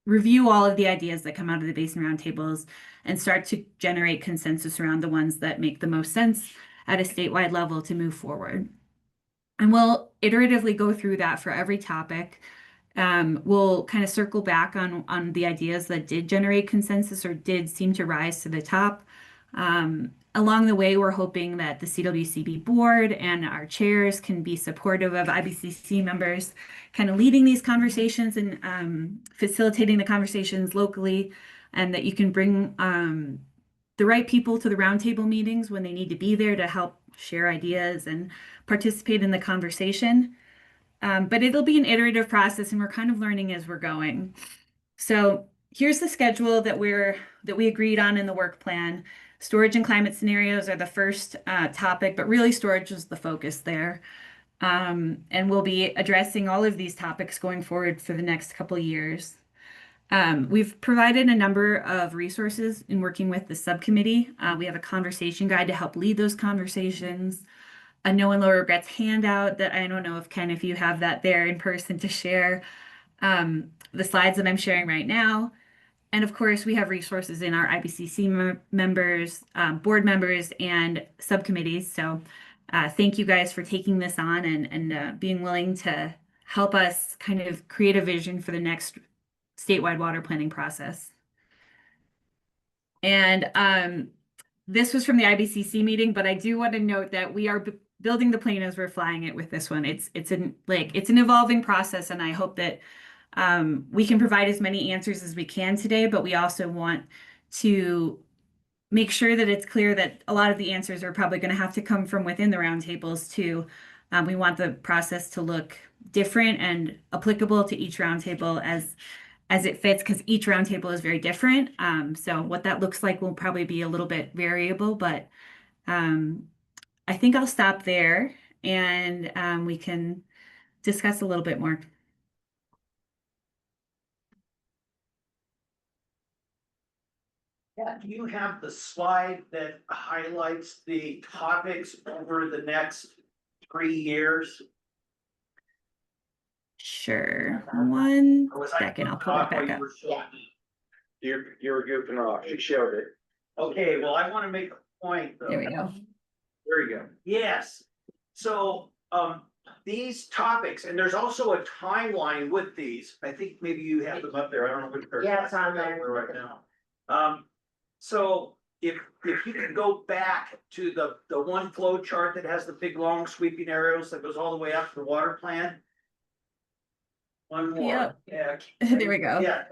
[SPEAKER 3] review all of the ideas that come out of the Basin Roundtables and start to generate consensus around the ones that make the most sense at a statewide level to move forward. And we'll iteratively go through that for every topic. We'll kind of circle back on the ideas that did generate consensus or did seem to rise to the top. Along the way, we're hoping that the CWCB board and our chairs can be supportive of IBCC members, kind of leading these conversations and facilitating the conversations locally, and that you can bring the right people to the roundtable meetings when they need to be there to help share ideas and participate in the conversation. But it'll be an iterative process, and we're kind of learning as we're going. So here's the schedule that we agreed on in the work plan. Storage and climate scenarios are the first topic, but really storage is the focus there. And we'll be addressing all of these topics going forward for the next couple of years. We've provided a number of resources in working with the subcommittee. We have a conversation guide to help lead those conversations, a no and low regrets handout that I don't know if Ken, if you have that there in person to share, the slides that I'm sharing right now. And of course, we have resources in our IBCC members, board members, and subcommittees. So thank you guys for taking this on and being willing to help us kind of create a vision for the next statewide water planning process. And this was from the IBCC meeting, but I do want to note that we are building the plane as we're flying it with this one. It's an evolving process, and I hope that we can provide as many answers as we can today, but we also want to make sure that it's clear that a lot of the answers are probably going to have to come from within the roundtables too. We want the process to look different and applicable to each roundtable as it fits, because each roundtable is very different. So what that looks like will probably be a little bit variable, but I think I'll stop there and we can discuss a little bit more.
[SPEAKER 6] Yeah, do you have the slide that highlights the topics over the next 3 years?
[SPEAKER 3] Sure. One
[SPEAKER 6] Or was I
[SPEAKER 3] second, I'll
[SPEAKER 6] goofing
[SPEAKER 3] pull that
[SPEAKER 6] off while
[SPEAKER 3] back
[SPEAKER 6] you
[SPEAKER 3] up.
[SPEAKER 6] were showing me?
[SPEAKER 4] You were goofing off. She showed it.
[SPEAKER 6] Okay, well, I wanna make a point though.
[SPEAKER 3] There we go.
[SPEAKER 4] There you go.
[SPEAKER 6] Yes, so, these topics, and there's also a timeline with these, I think maybe you have them up there, I don't know which.
[SPEAKER 9] Yeah, it's on there.
[SPEAKER 6] Right now. So if you can go back to the one flow chart that has the big long sweeping arrows that goes all the way up to the water plan. One more.
[SPEAKER 3] Yep.
[SPEAKER 6] Yeah.
[SPEAKER 3] There we go.
[SPEAKER 6] Yeah.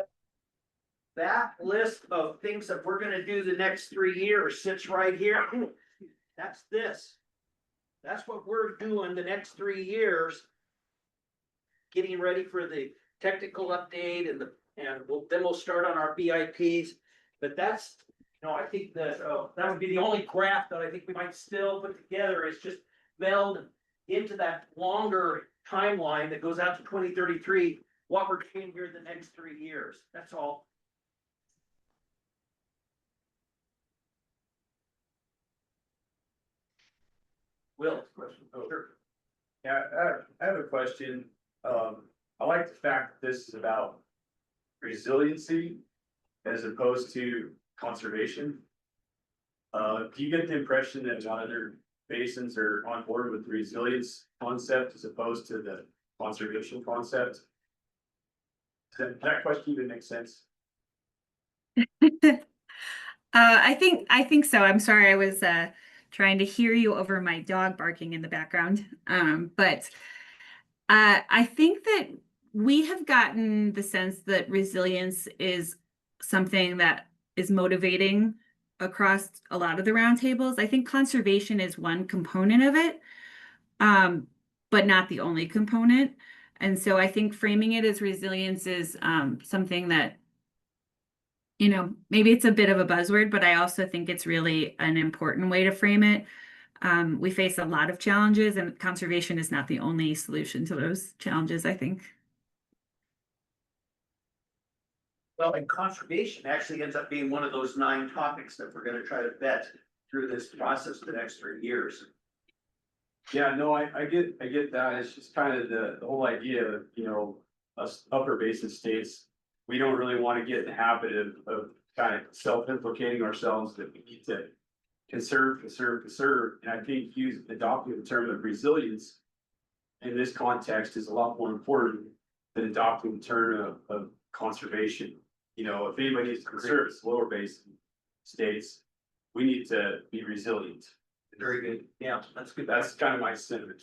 [SPEAKER 6] That list of things that we're gonna do the next 3 years sits right here. That's this. That's what we're doing the next 3 years. Getting ready for the technical update and then we'll start on our BIPs. But that's, I think that would be the only graph that I think we might still put together, is just meld into that longer timeline that goes out to 2033, what we're doing here the next 3 years. That's all. Will, question. Oh, sure.
[SPEAKER 7] Yeah, I have a question. I like the fact that this is about resiliency as opposed to conservation. Do you get the impression that other basins are on board with the resilience concept as opposed to the conservation concept? Does that question even make sense?
[SPEAKER 3] I think so. I'm sorry, I was trying to hear you over my dog barking in the background. But I think that we have gotten the sense that resilience is something that is motivating across a lot of the roundtables. I think conservation is one component of it, but not the only component. And so I think framing it as resilience is something that, maybe it's a bit of a buzzword, but I also think it's really an important way to frame it. We face a lot of challenges, and conservation is not the only solution to those challenges, I think.
[SPEAKER 6] Well, and conservation actually ends up being one of those 9 topics that we're gonna try to vet through this process the next 3 years.
[SPEAKER 7] Yeah, no, I get that. It's just kind of the whole idea of, us upper basin states, we don't really want to get in the habit of kind of self-implicating ourselves that we need to conserve. And I think adopting the term of resilience in this context is a lot more important than adopting the term of conservation. If anybody needs to conserve lower basin states, we need to be resilient.
[SPEAKER 6] Very good. Yeah, that's good.
[SPEAKER 7] That's kind of my sentiment.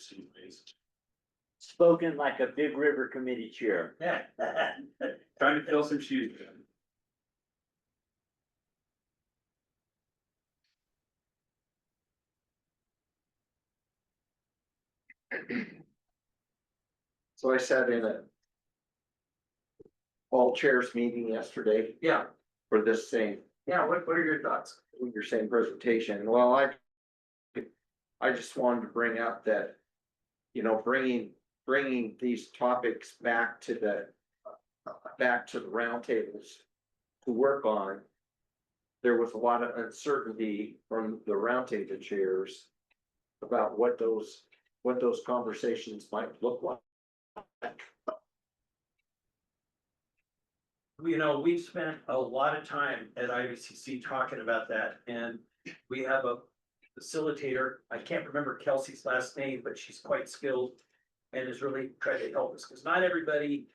[SPEAKER 1] Spoken like a Big River Committee chair.
[SPEAKER 6] Yeah.
[SPEAKER 7] Trying to fill some shoes.
[SPEAKER 4] So I sat in a all chairs meeting yesterday
[SPEAKER 6] Yeah,
[SPEAKER 4] for this same,
[SPEAKER 6] yeah, what are your thoughts?
[SPEAKER 4] your same presentation. Well, I just wanted to bring up that, bringing these topics back to back to the roundtables to work on, there was a lot of uncertainty from the roundtable chairs about what those conversations might look like.
[SPEAKER 6] You know, we've spent a lot of time at IVCC talking about that, and we have a facilitator. I can't remember Kelsey's last name, but she's quite skilled and is really trying to help us, because not everybody,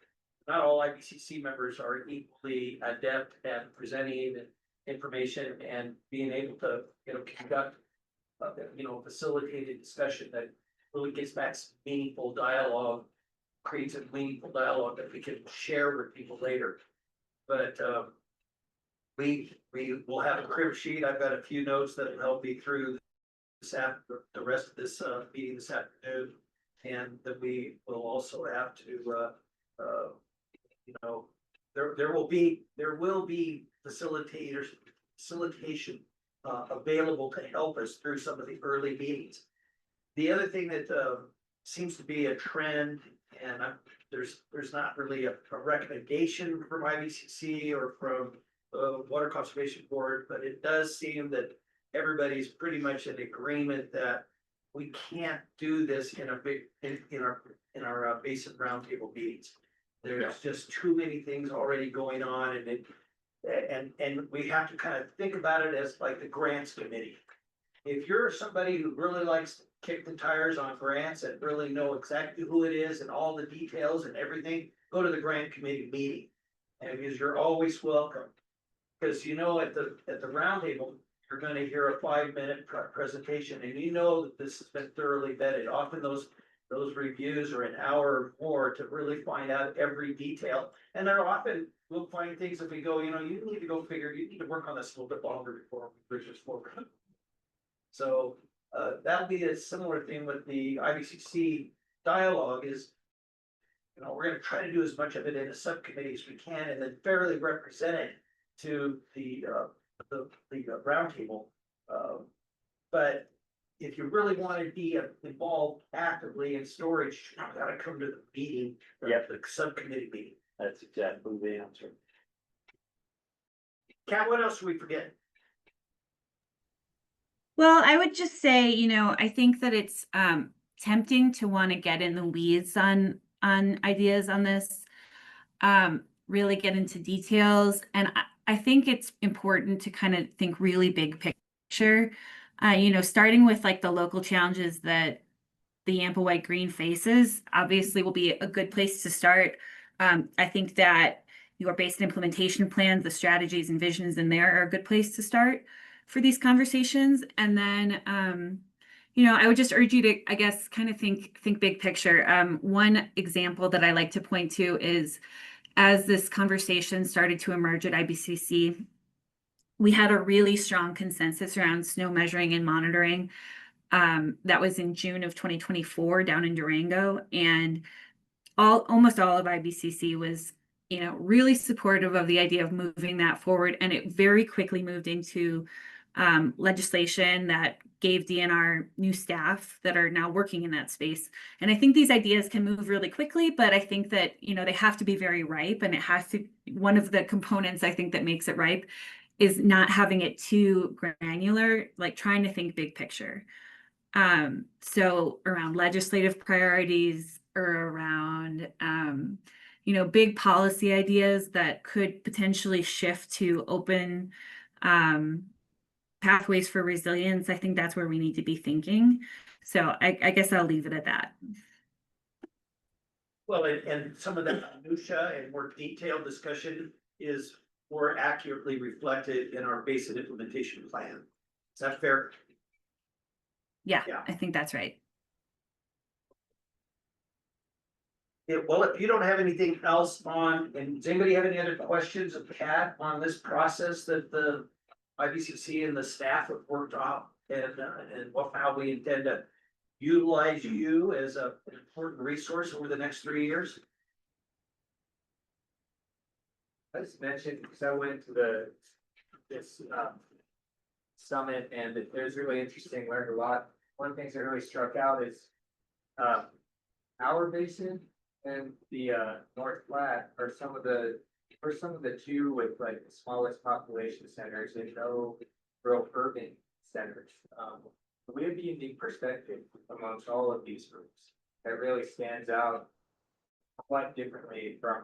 [SPEAKER 6] not all IVCC members are equally adept at presenting information and being able to, conduct facilitated discussion that really gets back some meaningful dialogue, creates a meaningful dialogue that we can share with people later. But we will have a crib sheet. I've got a few notes that will help me through the rest of this meeting this afternoon. And then we will also have to there will be facilitation available to help us through some of the early meetings. The other thing that seems to be a trend, and there's not really a recommendation from IVCC or from the Water Conservation Board, but it does seem that everybody's pretty much in agreement that we can't do this in our basin roundtable meetings. There's just too many things already going on, and we have to kind of think about it as like the grants committee. If you're somebody who really likes to kick the tires on grants and really know exactly who it is and all the details and everything, go to the grant committee meeting. And because you're always welcome. Because at the roundtable, you're gonna hear a 5-minute presentation, and that this has been thoroughly vetted. Often those reviews are an hour or more to really find out every detail. And they're often, we'll find things that we go, you need to work on this a little bit longer before we push this forward. So that'll be a similar thing with the IVCC dialogue is, we're gonna try to do as much of it in a subcommittee as we can, and then fairly represent it to the roundtable. But if you really want to be involved actively in storage, you've got to come to the meeting, the subcommittee meeting.
[SPEAKER 1] That's exactly the answer.
[SPEAKER 6] Kat, what else are we forgetting?
[SPEAKER 3] Well, I would just say, I think that it's tempting to want to get in the weeds on ideas on this, really get into details. And I think it's important to kind of think really big picture, starting with like the local challenges that the Yampa White Green faces, obviously will be a good place to start. I think that your basin implementation plans, the strategies and visions in there are a good place to start for these conversations. And then, I would just urge you to, I guess, kind of think big picture. One example that I like to point to is as this conversation started to emerge at IBCC, we had a really strong consensus around snow measuring and monitoring. That was in June of 2024 down in Durango, and almost all of IBCC was, really supportive of the idea of moving that forward. And it very quickly moved into legislation that gave DNR new staff that are now working in that space. And I think these ideas can move really quickly, but I think that, they have to be very ripe, and one of the components I think that makes it ripe is not having it too granular, like trying to think big picture. So around legislative priorities or around, big policy ideas that could potentially shift to open pathways for resilience, I think that's where we need to be thinking. So I guess I'll leave it at that.
[SPEAKER 6] Well, and some of that minutia and more detailed discussion is more accurately reflected in our basin implementation plan. Is that fair?
[SPEAKER 3] Yeah,
[SPEAKER 6] Yeah.
[SPEAKER 3] I think that's right.
[SPEAKER 6] Yeah, well, if you don't have anything else on, and does anybody have any other questions of Kat on this process that the IBCC and the staff have worked out, and how we intend to utilize you as an important resource over the next 3 years?
[SPEAKER 9] I just mentioned, because I went to this summit, and it was really interesting, learned a lot. One of the things that really struck out is our basin and the North Flat are some of the two with like the smallest population centers and no real urban centers. We have a unique perspective amongst all of these groups that really stands out quite differently from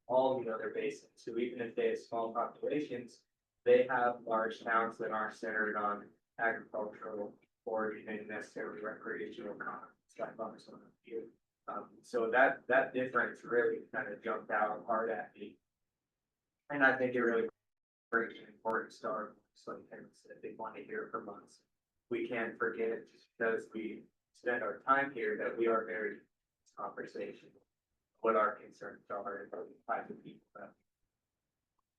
[SPEAKER 9] all the other basins. So even if they have small populations, they have large towns that aren't centered on agricultural or even necessarily recreational economies like ours on the view. So that difference really kind of jumped out hard at me. And I think it really brings an importance to our Muslim parents that they want to hear from us. We can't forget just because we spend our time here that we are very in this conversation, what our concerns are and what the type of people that.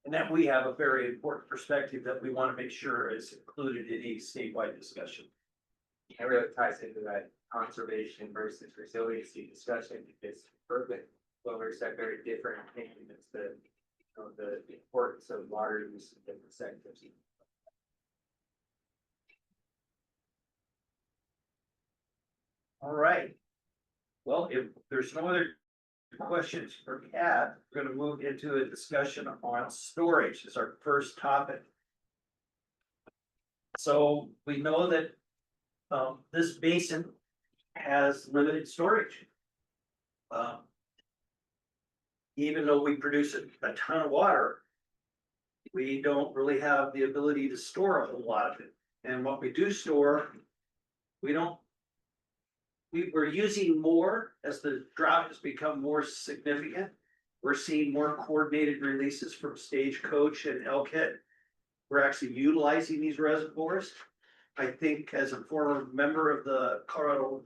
[SPEAKER 6] And that we have a very important perspective that we want to make sure is included in a statewide discussion.
[SPEAKER 9] It really ties into that conservation versus resiliency discussion because urban dwellers have very different opinions as to the importance of water use in different sectors.
[SPEAKER 6] All right. Well, if there's no other questions for Kat, we're gonna move into a discussion on storage as our first topic. So we know that this basin has limited storage. Even though we produce a ton of water, we don't really have the ability to store a whole lot of it. And what we do store, we're using more as the drought has become more significant. We're seeing more coordinated releases from Stagecoach and Elkhead. We're actually utilizing these reservoirs. I think as a former member of the Colorado,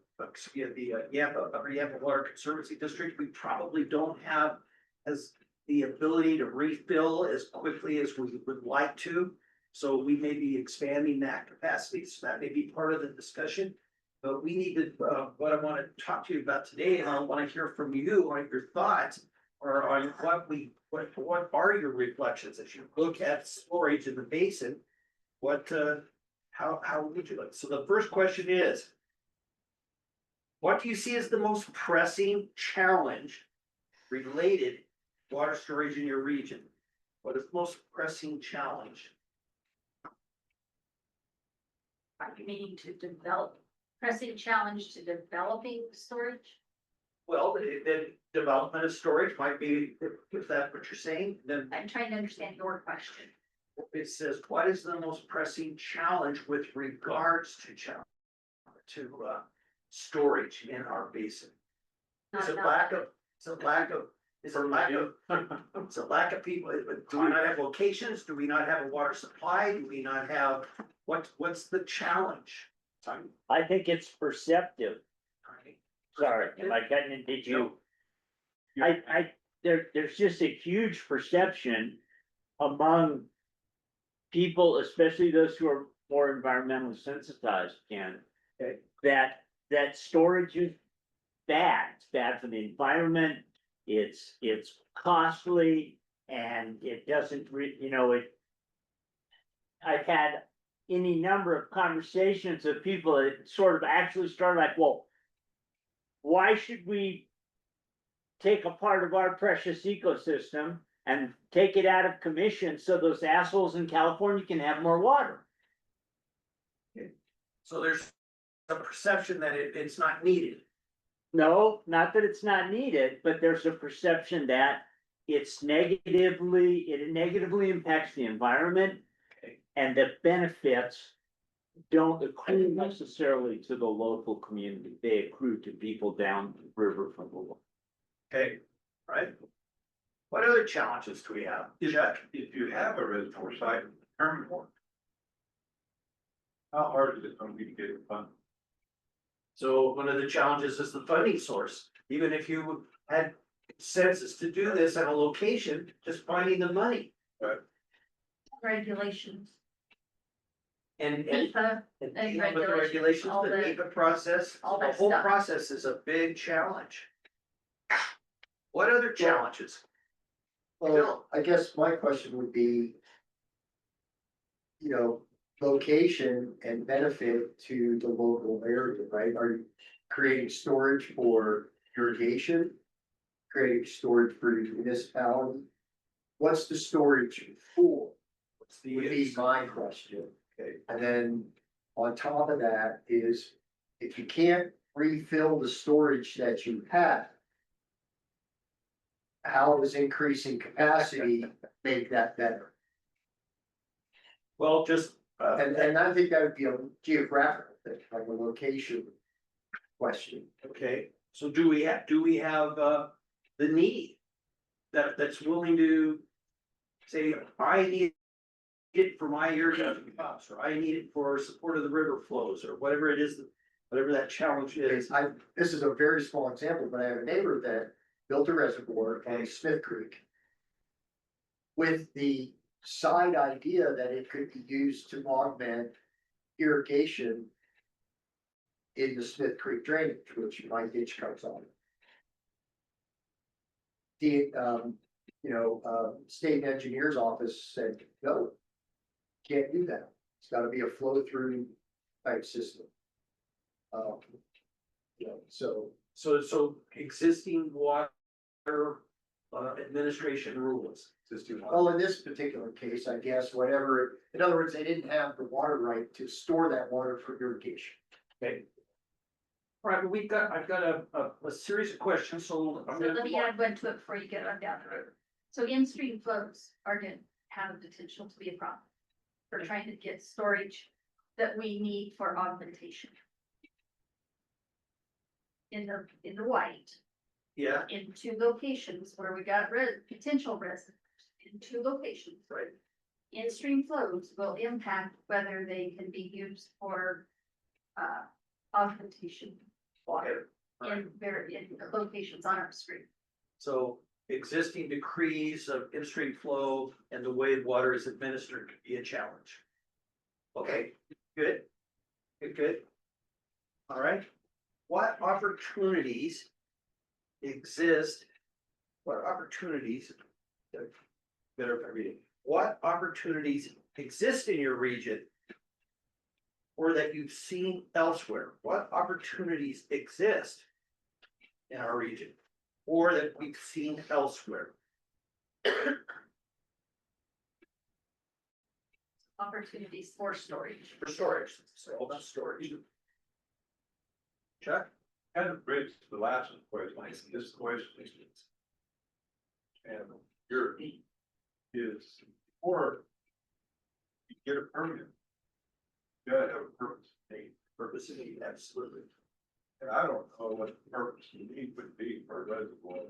[SPEAKER 6] Yampa Water Conservancy District, we probably don't have as the ability to refill as quickly as we would like to. So we may be expanding that capacity, so that may be part of the discussion. But we need to, what I want to talk to you about today, and I want to hear from you on your thoughts or on what are your reflections as you look at storage in the basin? How would you like? So the first question is, what do you see as the most pressing challenge related to water storage in your region? What is the most pressing challenge?
[SPEAKER 5] Are you meaning to develop, pressing challenge to developing storage?
[SPEAKER 6] Well, the development of storage might be, if that's what you're saying, then
[SPEAKER 5] I'm trying to understand your question.
[SPEAKER 6] it says, what is the most pressing challenge with regards to storage in our basin? Is it lack of people? Do we not have locations? Do we not have a water supply? Do we not have, what's the challenge?
[SPEAKER 1] I think it's perceptive. Sorry, am I cutting it? Did you? There's just a huge perception among people, especially those who are more environmentally sensitized, Ken, that storage is bad. It's bad for the environment. It's costly and it doesn't I've had any number of conversations of people that sort of actually start like, well, why should we take a part of our precious ecosystem and take it out of commission so those assholes in California can have more water?
[SPEAKER 6] So there's a perception that it's not needed.
[SPEAKER 1] No, not that it's not needed, but there's a perception that it negatively impacts the environment.
[SPEAKER 6] Okay.
[SPEAKER 1] And the benefits don't accrue necessarily to the local community. They accrue to people down the river from the water.
[SPEAKER 6] Okay, right? What other challenges do we have? Jack?
[SPEAKER 7] If you have a reservoir site, determine one. How hard is it going to be to get it funded?
[SPEAKER 6] So one of the challenges is the funding source. Even if you had consensus to do this at a location, just finding the money.
[SPEAKER 5] Regulations,
[SPEAKER 6] And
[SPEAKER 5] NEPA,
[SPEAKER 6] and
[SPEAKER 5] and
[SPEAKER 6] dealing with the regulations,
[SPEAKER 5] all
[SPEAKER 6] the
[SPEAKER 5] the-
[SPEAKER 6] NEPA process,
[SPEAKER 5] all
[SPEAKER 6] the
[SPEAKER 5] that
[SPEAKER 6] whole
[SPEAKER 5] stuff.
[SPEAKER 6] process is a big challenge. What other challenges?
[SPEAKER 10] Well, I guess my question would be, location and benefit to the local area, right? Are you creating storage for irrigation? creating storage for your municipality. What's the storage for?
[SPEAKER 6] What's the
[SPEAKER 10] Would be
[SPEAKER 6] use?
[SPEAKER 10] my question.
[SPEAKER 6] Okay.
[SPEAKER 10] And then on top of that is, if you can't refill the storage that you have, how does increasing capacity make that better?
[SPEAKER 6] Well, just,
[SPEAKER 10] And I think that would be a geographical thing, like a location question.
[SPEAKER 6] okay, so do we have, the need? That's willing to say, I need it for my irrigation crops, or I need it for support of the river flows, or whatever it is, whatever that challenge is.
[SPEAKER 10] This is a very small example, but I have a neighbor that built a reservoir on Smith Creek. With the side idea that it could be used to augment irrigation in the Smith Creek drainage, which my ditch comes on. The, state engineer's office said, no, can't do that. It's gotta be a flow through type system.
[SPEAKER 6] So existing water, administration rules.
[SPEAKER 10] Well, in this particular case, I guess, whatever, in other words, they didn't have the water right to store that water for irrigation.
[SPEAKER 6] Okay. All right, well, I've got a series of questions, so.
[SPEAKER 5] So let me add one to it before you get on down the road. So in-stream flows are gonna have a potential to be a problem. We're trying to get storage that we need for augmentation. In the white,
[SPEAKER 6] Yeah,
[SPEAKER 5] in two locations where we got potential residents, in two locations.
[SPEAKER 6] right.
[SPEAKER 5] In-stream flows will impact whether they can be used for augmentation water in locations on our street.
[SPEAKER 6] So existing decrees of in-stream flow and the way water is administered could be a challenge. Okay, good. Good. All right. What opportunities exist? What opportunities? Better if I read it. What opportunities exist in your region? Or that you've seen elsewhere? What opportunities exist in our region? Or that we've seen elsewhere?
[SPEAKER 5] Opportunities for storage.
[SPEAKER 6] For storage, so that's storage. Chuck?
[SPEAKER 7] Kind of bridge to the last question, this question is. And your is, or you get a permit. You gotta have a purpose,
[SPEAKER 6] Purpose of need, absolutely.
[SPEAKER 7] and I don't know what the purpose you need would be for a reservoir.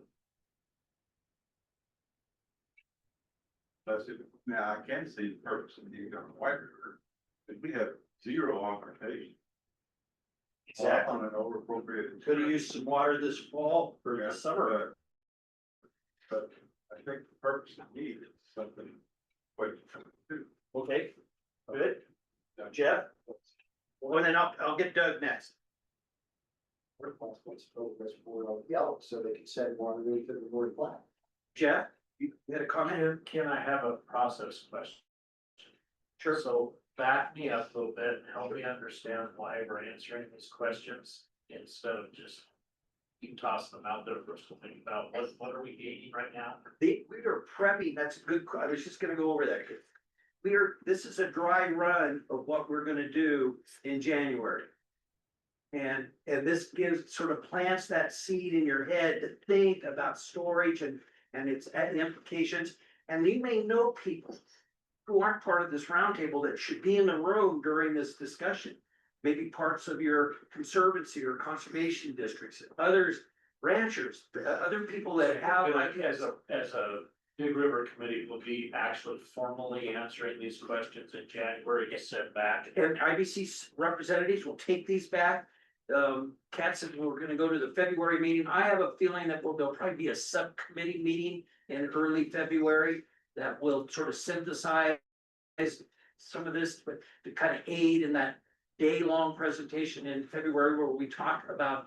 [SPEAKER 7] That's it, now I can see the purpose of need on the White River, but we have zero augmentation.
[SPEAKER 6] Exactly.
[SPEAKER 7] On an over appropriated.
[SPEAKER 6] Could have used some water this fall for
[SPEAKER 7] Yeah,
[SPEAKER 6] the summer.
[SPEAKER 7] But I think the purpose of need is something quite different too.
[SPEAKER 6] Okay, good. Jeff? Well, then I'll get Doug next.
[SPEAKER 10] We're possible to build a reservoir on yellow, so they can send water really to the North Platte.
[SPEAKER 6] Jeff, you had a comment?
[SPEAKER 8] Can I have a process question?
[SPEAKER 6] Sure.
[SPEAKER 8] So back me up a little bit, and help me understand why we're answering these questions instead of just keep tossing them out there for us to think about. What are we gaining right now?
[SPEAKER 6] We are prepping, that's a good, I was just gonna go over that. This is a dry run of what we're gonna do in January. And this sort of plants that seed in your head to think about storage and its implications. And you may know people who aren't part of this roundtable that should be in the room during this discussion. Maybe parts of your conservancy or conservation districts, others, ranchers, other people that have.
[SPEAKER 8] As a Big River Committee, will be actually formally answering these questions in January, get sent back.
[SPEAKER 6] And IBC representatives will take these back. Kat said we're gonna go to the February meeting. I have a feeling that there'll probably be a subcommittee meeting in early February that will sort of synthesize some of this, but to kind of aid in that day-long presentation in February where we talk about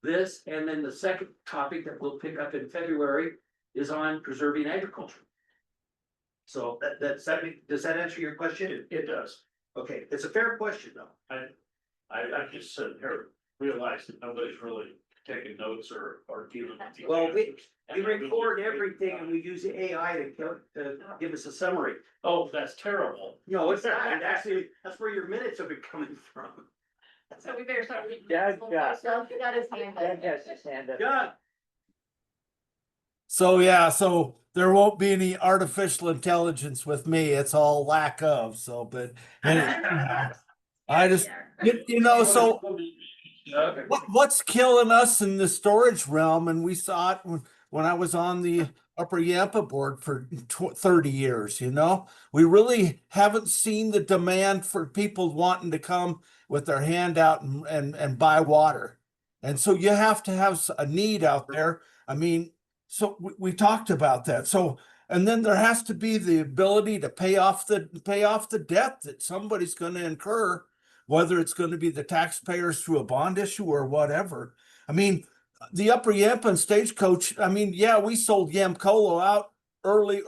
[SPEAKER 6] this. And then the second topic that we'll pick up in February is on preserving agriculture. So does that answer your question?
[SPEAKER 8] It does.
[SPEAKER 6] Okay, it's a fair question though.
[SPEAKER 8] I just sitting here realized that nobody's really taking notes or dealing with. the
[SPEAKER 6] Well, we
[SPEAKER 8] answers.
[SPEAKER 6] record everything and we use AI to give us a summary.
[SPEAKER 8] Oh, that's terrible.
[SPEAKER 6] No, it's not, actually, that's where your minutes have been coming from.
[SPEAKER 5] So we better start.
[SPEAKER 1] Doug,
[SPEAKER 5] Doug got his hand up.
[SPEAKER 1] Doug has his hand up.
[SPEAKER 6] John,
[SPEAKER 11] So yeah, so there won't be any artificial intelligence with me. It's all lack of. So, but anyway, I just you know, so what's killing us in the storage realm, and we saw it when I was on the Upper Yampa board for 30 years, you know, we really haven't seen the demand for people wanting to come with their hand out and buy water. And so you have to have a need out there. I mean, so we talked about that. So, and then there has to be the ability to pay off the debt that somebody's going to incur, whether it's going to be the taxpayers through a bond issue or whatever. I mean, the Upper Yampa and Stagecoach, I mean, yeah, we sold Yamcolo out early,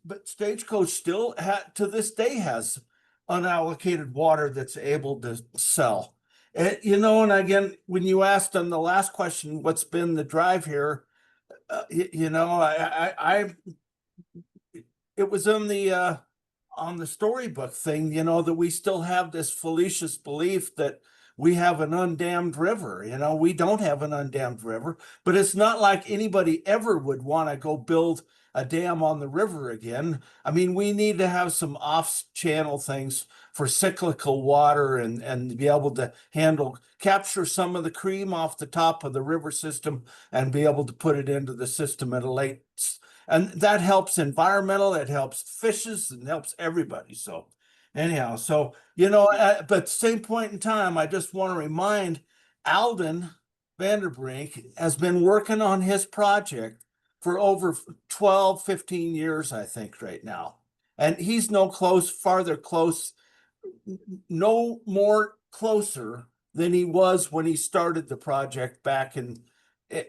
[SPEAKER 11] but Stagecoach still to this day has unallocated water that's able to sell. And, you know, and again, when you asked on the last question, what's been the drive here, you know, it was on the storybook thing, you know, that we still have this fallacious belief that we have an undammed river. You know, we don't have an undammed river, but it's not like anybody ever would want to go build a dam on the river again. I mean, we need to have some off-channel things for cyclical water and be able to capture some of the cream off the top of the river system and be able to put it into the system at a late. And that helps environmental, it helps fishes, and helps everybody. So anyhow, so, you know, but at the same point in time, I just want to remind Alden Vanderbrink has been working on his project for over 12, 15 years, I think, right now. And he's farther close, no more closer than he was when he started the project back in,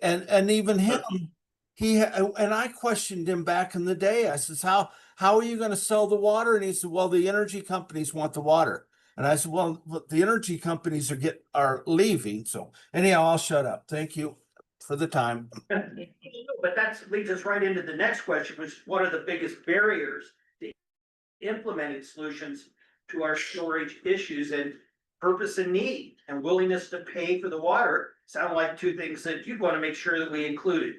[SPEAKER 11] and even him, and I questioned him back in the day. I says, how are you going to sell the water? And he said, well, the energy companies want the water. And I said, well, the energy companies are leaving. So anyhow, I'll shut up. Thank you for the time.
[SPEAKER 6] but that leads us right into the next question, which is what are the biggest barriers to implementing solutions to our storage issues, and purpose and need and willingness to pay for the water sound like two things that you'd want to make sure that we included.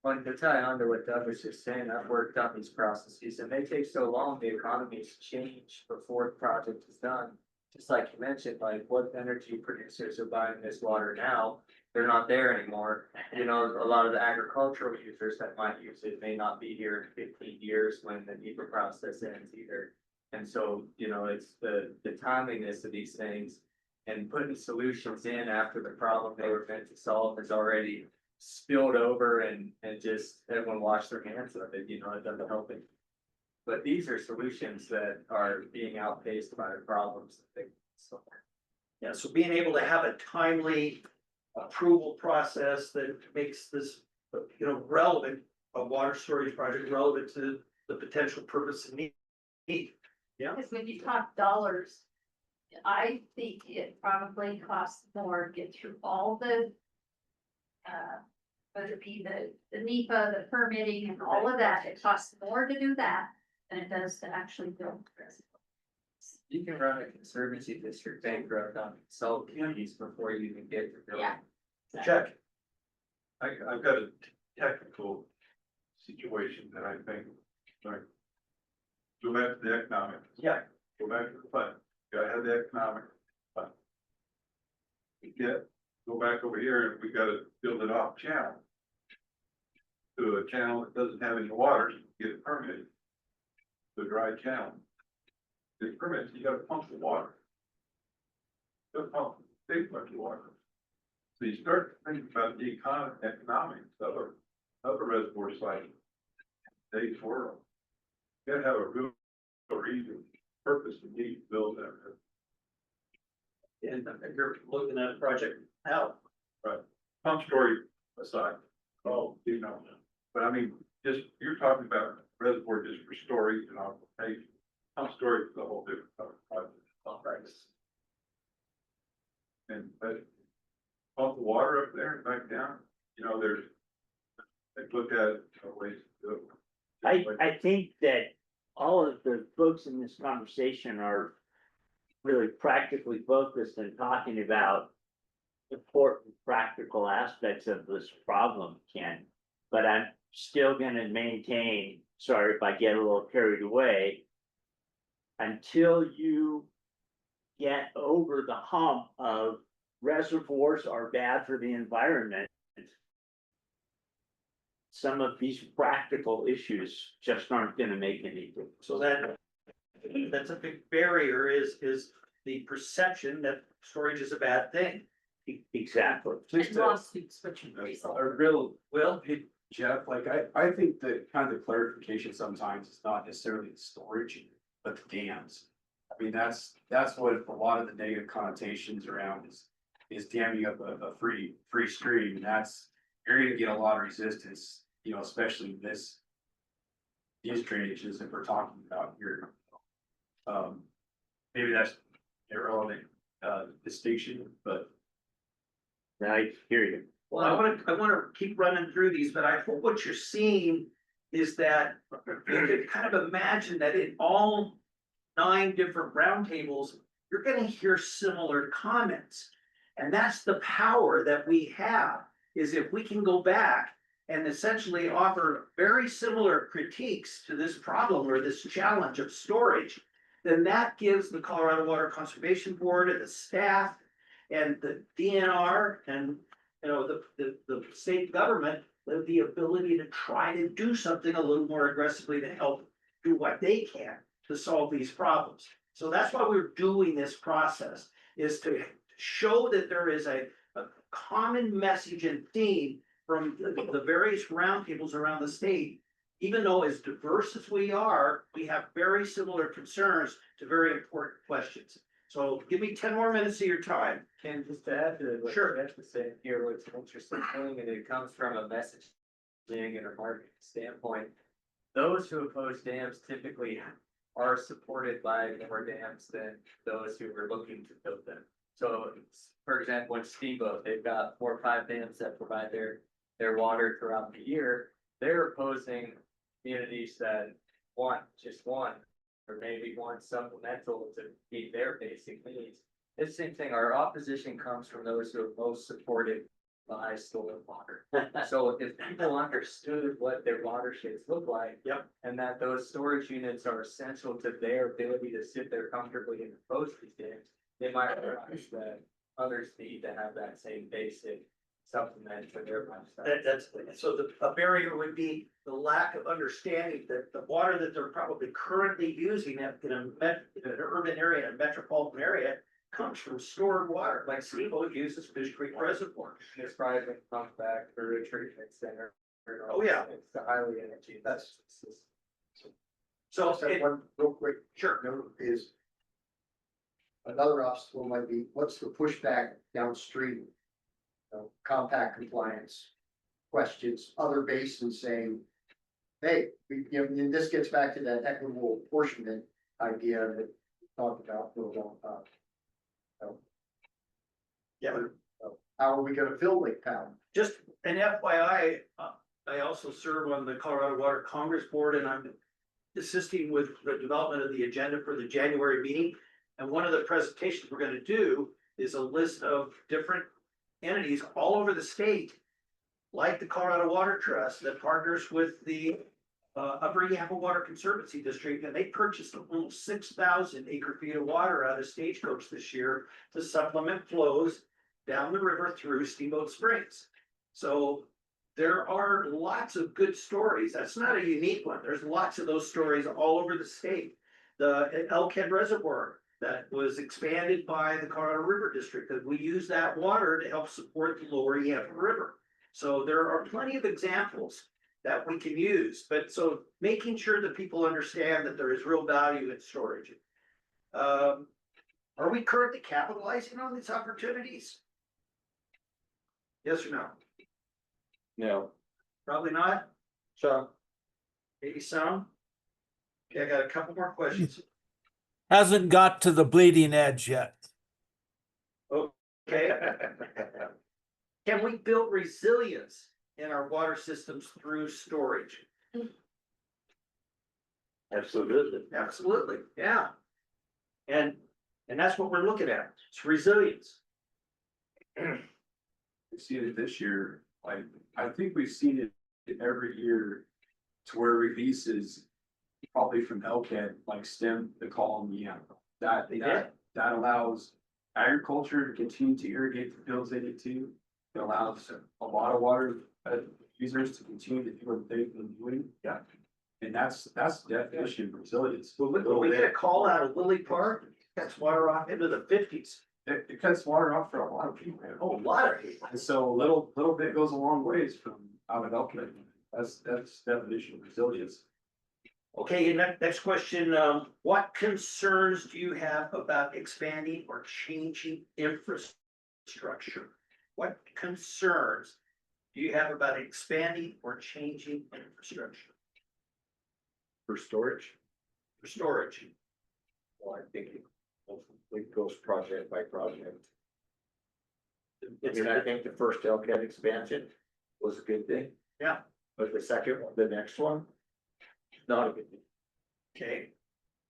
[SPEAKER 9] Well, to tie on to what Doug was just saying, I've worked on these processes and they take so long, the economies change before the project is done. Just like you mentioned, like what energy producers are buying this water now, they're not there anymore. You know, a lot of the agricultural users that might use it may not be here in 15 years when the NEPA process ends either. And so, you know, it's the timeliness of these things and putting solutions in after the problem they were meant to solve is already spilled over and just everyone washed their hands of it, you know, it doesn't help it. But these are solutions that are being outpaced by the problems that they solve.
[SPEAKER 6] Yeah, so being able to have a timely approval process that makes this, you know, relevant, a water storage project relevant to the potential purpose and need. Yeah.
[SPEAKER 5] Because when you talk dollars, I think it probably costs more to get through all the, whether it be the NEPA, the permitting and all of that, it costs more to do that than it does to actually build the reservoir.
[SPEAKER 9] You can run a conservancy district bankrupt on consulting fees before you even get your building.
[SPEAKER 5] Yeah.
[SPEAKER 6] Check.
[SPEAKER 7] I've got a technical situation that I think, like, go back to the economic.
[SPEAKER 6] Yeah.
[SPEAKER 7] Go back to the fund, gotta have the economic fund. Go back over here and we gotta build it off channel. To a channel that doesn't have any water, so you get it permitted. The dry channel. Get permits, you gotta pump the water. You gotta pump big bunch of water. So you start thinking about the economics of a reservoir site. Today's world. You gotta have a real reason, purpose and need to build that.
[SPEAKER 6] And I think you're looking at a project now.
[SPEAKER 7] Right. Pump story aside. Oh, you know, but I mean, just, you're talking about reservoir just for storage and occupation. Pump storage is a whole different project.
[SPEAKER 6] Right.
[SPEAKER 7] And, but pump the water up there and back down, you know, there's. They've looked at ways to do it.
[SPEAKER 1] I think that all of the folks in this conversation are really practically focused and talking about important practical aspects of this problem, Ken. But I'm still gonna maintain, sorry if I get a little carried away, until you get over the hump of reservoirs are bad for the environment, some of these practical issues just aren't gonna make any difference.
[SPEAKER 6] So that's a big barrier is the perception that storage is a bad thing.
[SPEAKER 1] Exactly.
[SPEAKER 5] And lawsuits, which result.
[SPEAKER 7] A real, well, hey, Jeff, like, I think that kind of the clarification sometimes is not necessarily the storage, but the dams. I mean, that's what a lot of the negative connotations around is damming up a free stream, and you're gonna get a lot of resistance, you know, especially these drainages that we're talking about here. Maybe that's irrelevant, distinction, but.
[SPEAKER 1] I hear you.
[SPEAKER 6] Well, I wanna keep running through these, but I hope what you're seeing is that you could kind of imagine that in all 9 different roundtables, you're gonna hear similar comments. And that's the power that we have, is if we can go back and essentially offer very similar critiques to this problem or this challenge of storage, then that gives the Colorado Water Conservation Board and the staff and the DNR and, you know, the state government, the ability to try to do something a little more aggressively to help do what they can to solve these problems. So that's why we're doing this process, is to show that there is a common message and theme from the various roundtables around the state. Even though as diverse as we are, we have very similar concerns to very important questions. So give me 10 more minutes of your time.
[SPEAKER 9] Ken, just to add to what
[SPEAKER 6] Sure.
[SPEAKER 9] Jeff was saying here, what's an interesting thing, and it comes from a messaging and a marketing standpoint. Those who oppose dams typically are supported by more dams than those who are looking to build them. So, for example, in Steamboat, they've got 4 or 5 dams that provide their water throughout the year. They're opposing communities that want just one, or maybe one supplemental to meet their basic needs. It's the same thing, our opposition comes from those who are most supported by stolen water. So if people understood what their watersheds look like.
[SPEAKER 6] Yep.
[SPEAKER 9] And that those storage units are essential to their ability to sit there comfortably and oppose these dams, they might realize that others need to have that same basic supplement for their lifestyle.
[SPEAKER 6] A barrier would be the lack of understanding that the water that they're probably currently using in an urban area, a metropolitan area, comes from stored water, like Steamboat uses Fish Creek Reservoir.
[SPEAKER 9] It's probably pumped back through a treatment center.
[SPEAKER 6] Oh, yeah.
[SPEAKER 9] It's the highly energy.
[SPEAKER 10] That's-
[SPEAKER 6] So
[SPEAKER 10] Also, one real quick
[SPEAKER 6] sure.
[SPEAKER 10] note is another obstacle might be, what's the pushback downstream? Compact compliance questions, other basins saying, hey, and this gets back to that equitable apportionment idea that we talked about for a long time.
[SPEAKER 6] Yeah.
[SPEAKER 10] How are we gonna fill Lake Powell?
[SPEAKER 6] Just an FYI, I also serve on the Colorado Water Congress Board, and I'm assisting with the development of the agenda for the January meeting. And one of the presentations we're gonna do is a list of different entities all over the state, like the Colorado Water Trust, that partners with the Upper Yampa Water Conservancy District, and they purchased almost 6,000 acre-feet of water out of Stagecoach this year to supplement flows down the river through Steamboat Springs. So there are lots of good stories. That's not a unique one. There's lots of those stories all over the state. The Elkhead Reservoir that was expanded by the Colorado River District, because we use that water to help support the lower Yampa River. So there are plenty of examples that we can use, but so making sure that people understand that there is real value in storage. Are we currently capitalizing on these opportunities? Yes or no?
[SPEAKER 9] No.
[SPEAKER 6] Probably not.
[SPEAKER 9] So.
[SPEAKER 6] Maybe some. Okay, I got a couple more questions.
[SPEAKER 11] Hasn't got to the bleeding edge yet.
[SPEAKER 6] Okay. Can we build resilience in our water systems through storage?
[SPEAKER 4] Absolutely.
[SPEAKER 6] Absolutely, yeah. And that's what we're looking at, it's resilience.
[SPEAKER 7] We see it this year, like, I think we've seen it every year to where releases probably from LCAD, like stem the column, yeah. That allows agriculture to continue to irrigate the fields they need to. It allows a lot of water users to continue to do what they've been doing.
[SPEAKER 6] Yeah.
[SPEAKER 7] And that's the definition of resilience.
[SPEAKER 6] When we get a call out of Lily Park, that's water off into the 50s.
[SPEAKER 7] It cuts water off for a lot of people.
[SPEAKER 6] Oh, a lot of people.
[SPEAKER 7] And so a little bit goes a long ways from out of LCAD. That's definition of resilience.
[SPEAKER 6] Okay, and next question, what concerns do you have about expanding or changing infrastructure? What concerns do you have about expanding or changing infrastructure?
[SPEAKER 4] For storage,
[SPEAKER 6] For storage,
[SPEAKER 4] well, I think it goes project by project. I mean, I think the first LCAT expansion was a good thing.
[SPEAKER 6] Yeah.
[SPEAKER 4] But the second one, the next one, not a good thing,
[SPEAKER 6] okay?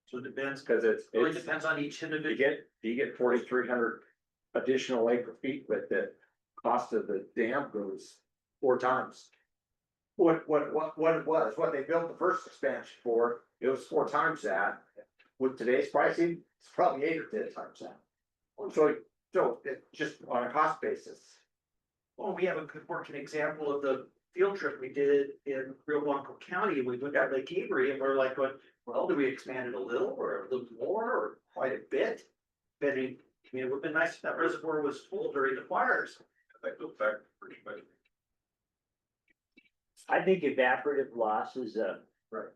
[SPEAKER 6] So it depends,
[SPEAKER 4] because it's,
[SPEAKER 6] really depends on each individual.
[SPEAKER 4] you get 4,300 additional acre feet, but the cost of the dam goes 4 times. What it was, what they built the first expansion for, it was 4 times that. With today's pricing, it's probably 8 or 10 times that. So it just on a cost basis.
[SPEAKER 6] Well, we have a good working example of the field trip we did in Rio Blanco County, and we went out Lake Erie, and we're like, well, do we expand it a little, or a little more, or quite a bit? But it would have been nice if that reservoir was full during the fires.
[SPEAKER 7] That goes back pretty much.
[SPEAKER 1] I think evaporative loss is a.
[SPEAKER 6] Right.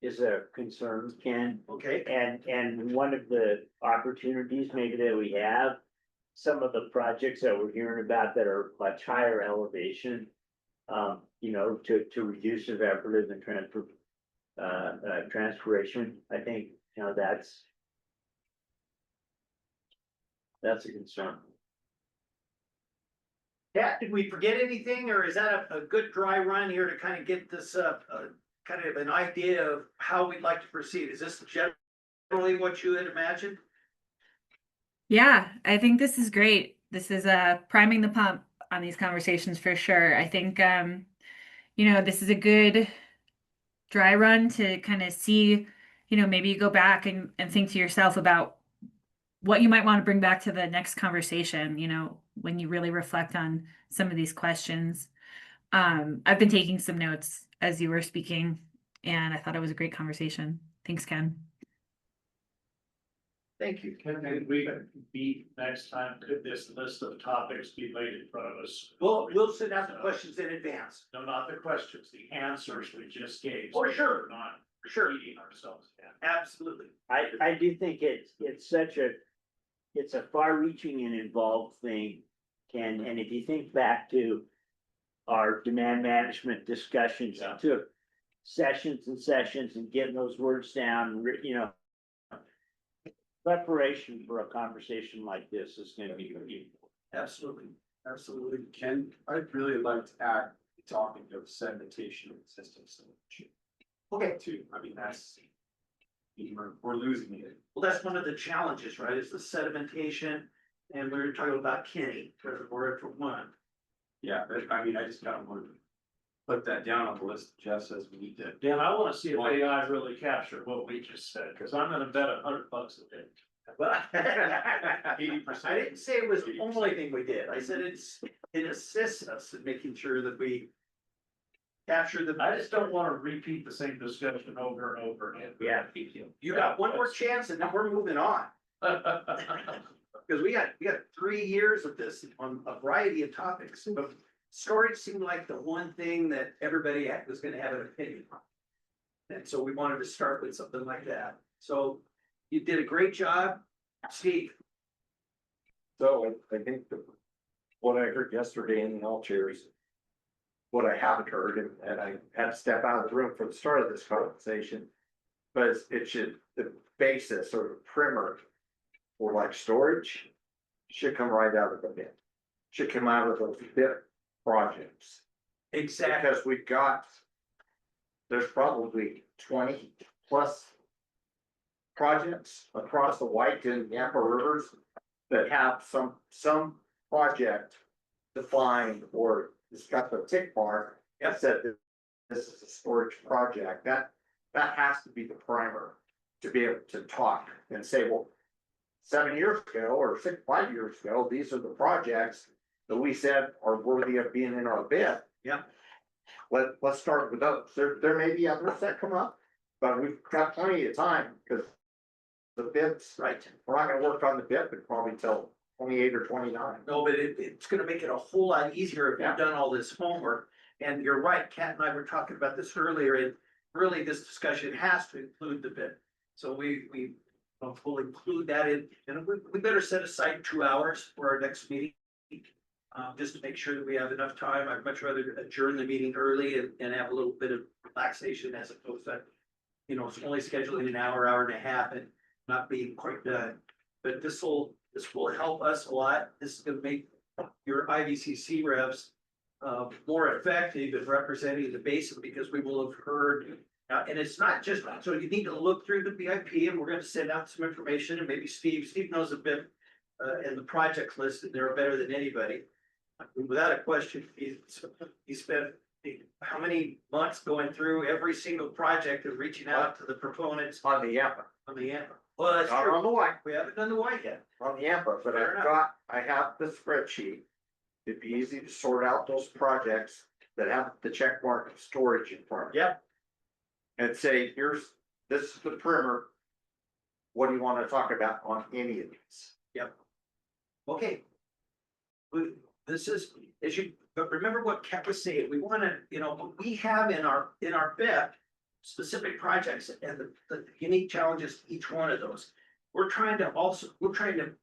[SPEAKER 1] Is a concern, Ken,
[SPEAKER 6] Okay,
[SPEAKER 1] and one of the opportunities maybe that we have. Some of the projects that we're hearing about that are much higher elevation. To reduce evaporative and transpiration, I think, that's a concern.
[SPEAKER 6] Pat, did we forget anything, or is that a good dry run here to kind of get this, kind of an idea of how we'd like to proceed? Is this generally what you had imagined?
[SPEAKER 3] Yeah, I think this is great. This is priming the pump on these conversations for sure. I think this is a good dry run to kind of see, maybe you go back and think to yourself about what you might want to bring back to the next conversation, when you really reflect on some of these questions. I've been taking some notes as you were speaking, and I thought it was a great conversation. Thanks, Ken.
[SPEAKER 6] Thank you.
[SPEAKER 8] Can we be next time, could this list of topics be laid in front of us?
[SPEAKER 6] We'll send out the questions in advance.
[SPEAKER 8] No, not the questions, the answers we just gave.
[SPEAKER 6] Oh, sure.
[SPEAKER 8] We're not
[SPEAKER 6] Sure.
[SPEAKER 8] repeating ourselves. Yeah.
[SPEAKER 6] Absolutely.
[SPEAKER 1] I do think it's a far-reaching and involved thing, Ken, and if you think back to our demand management discussions, it took sessions and sessions and getting those words down, preparation for a conversation like this is gonna be important.
[SPEAKER 6] Absolutely. Absolutely.
[SPEAKER 7] Ken, I'd really like to add talking of sedimentation and system solution.
[SPEAKER 6] Okay.
[SPEAKER 7] Too, I mean, we're losing it.
[SPEAKER 6] Well, that's one of the challenges, right? It's the sedimentation, and we were talking about Kenny, Reservoir for one.
[SPEAKER 7] Yeah, but I mean, I just kind of want to put that down on the list. Jeff says we need to.
[SPEAKER 8] Dan, I wanna see if AI really captured what we just said, cause I'm gonna bet $100 a day.
[SPEAKER 6] But
[SPEAKER 7] 80%.
[SPEAKER 6] I didn't say it was the only thing we did. I said it assists us in making sure that we capture the.
[SPEAKER 8] I just don't wanna repeat the same discussion over and over again.
[SPEAKER 6] Yeah. You got one more chance, and then we're moving on. Because we got 3 years of this on a variety of topics, but storage seemed like the one thing that everybody was gonna have an opinion on. And so we wanted to start with something like that. So you did a great job, Steve.
[SPEAKER 4] So I think what I heard yesterday in the all chairs, what I haven't heard, and I had to step out of the room for the start of this conversation, but the basis or the primer for like storage should come right out of the bin. should come out of those bid projects.
[SPEAKER 6] Exactly.
[SPEAKER 4] Because we've got, there's probably 20 plus projects across the White and Yampa rivers that have some project defined, or it's got the tick mark that said that this is a storage project. That has to be the primer to be able to talk and say, well, 7 years ago or 5 years ago, these are the projects that we said are worthy of being in our bid.
[SPEAKER 6] Yeah.
[SPEAKER 4] Let's start with those. There may be others that come up, but we've got plenty of time, because the bids,
[SPEAKER 6] Right.
[SPEAKER 4] we're not gonna work on the bid, but probably till 28 or 29.
[SPEAKER 6] No, but it's gonna make it a whole lot easier if
[SPEAKER 4] Yeah.
[SPEAKER 6] you've done all this homework. And you're right, Kat and I were talking about this earlier, and really this discussion has to include the bid. So we will include that in, and we better set aside 2 hours for our next meeting. Just to make sure that we have enough time. I'd much rather adjourn the meeting early and have a little bit of relaxation as opposed to, it's only scheduling an hour, hour and a half and not being quite done. But this will help us a lot. This is gonna make your IVCC reps more effective in representing the basin, because we will have heard. And it's not just, so you need to look through the BIP, and we're gonna send out some information, and maybe Steve knows a bit in the project list, and they're better than anybody. Without a question, he spent how many months going through every single project and reaching out to the proponents
[SPEAKER 4] On the Yampa,
[SPEAKER 6] on the Yampa. Well, that's
[SPEAKER 4] not
[SPEAKER 6] true.
[SPEAKER 4] on the White,
[SPEAKER 6] We haven't done the white yet.
[SPEAKER 4] on the Yampa, but
[SPEAKER 6] Fair
[SPEAKER 4] I have the spreadsheet. It'd be easy to sort out those projects that have the check mark of storage in front of it.
[SPEAKER 6] Yep.
[SPEAKER 4] And say, this is the primer. What do you wanna talk about on any of these?
[SPEAKER 6] Okay. This is, but remember what Kat was saying, we wanna, we have in our BEP specific projects and the unique challenges, to each one of those. We're trying to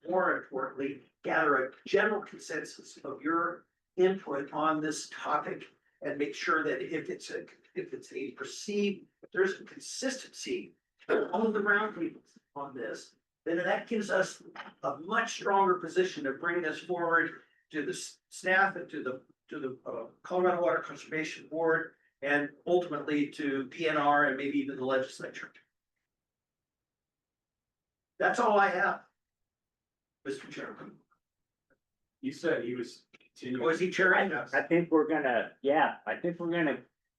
[SPEAKER 6] more importantly, gather a general consensus of your input on this topic and make sure that if it's a perceived, if there's a consistency among the roundtables on this, then that gives us a much stronger position to bring this forward to the staff and to the Colorado Water Conservation Board, and ultimately to PNR and maybe even the legislature. That's all I have, Mr. Chairman.
[SPEAKER 7] You said he was continuing.
[SPEAKER 6] Was he chairing?
[SPEAKER 1] I think we're gonna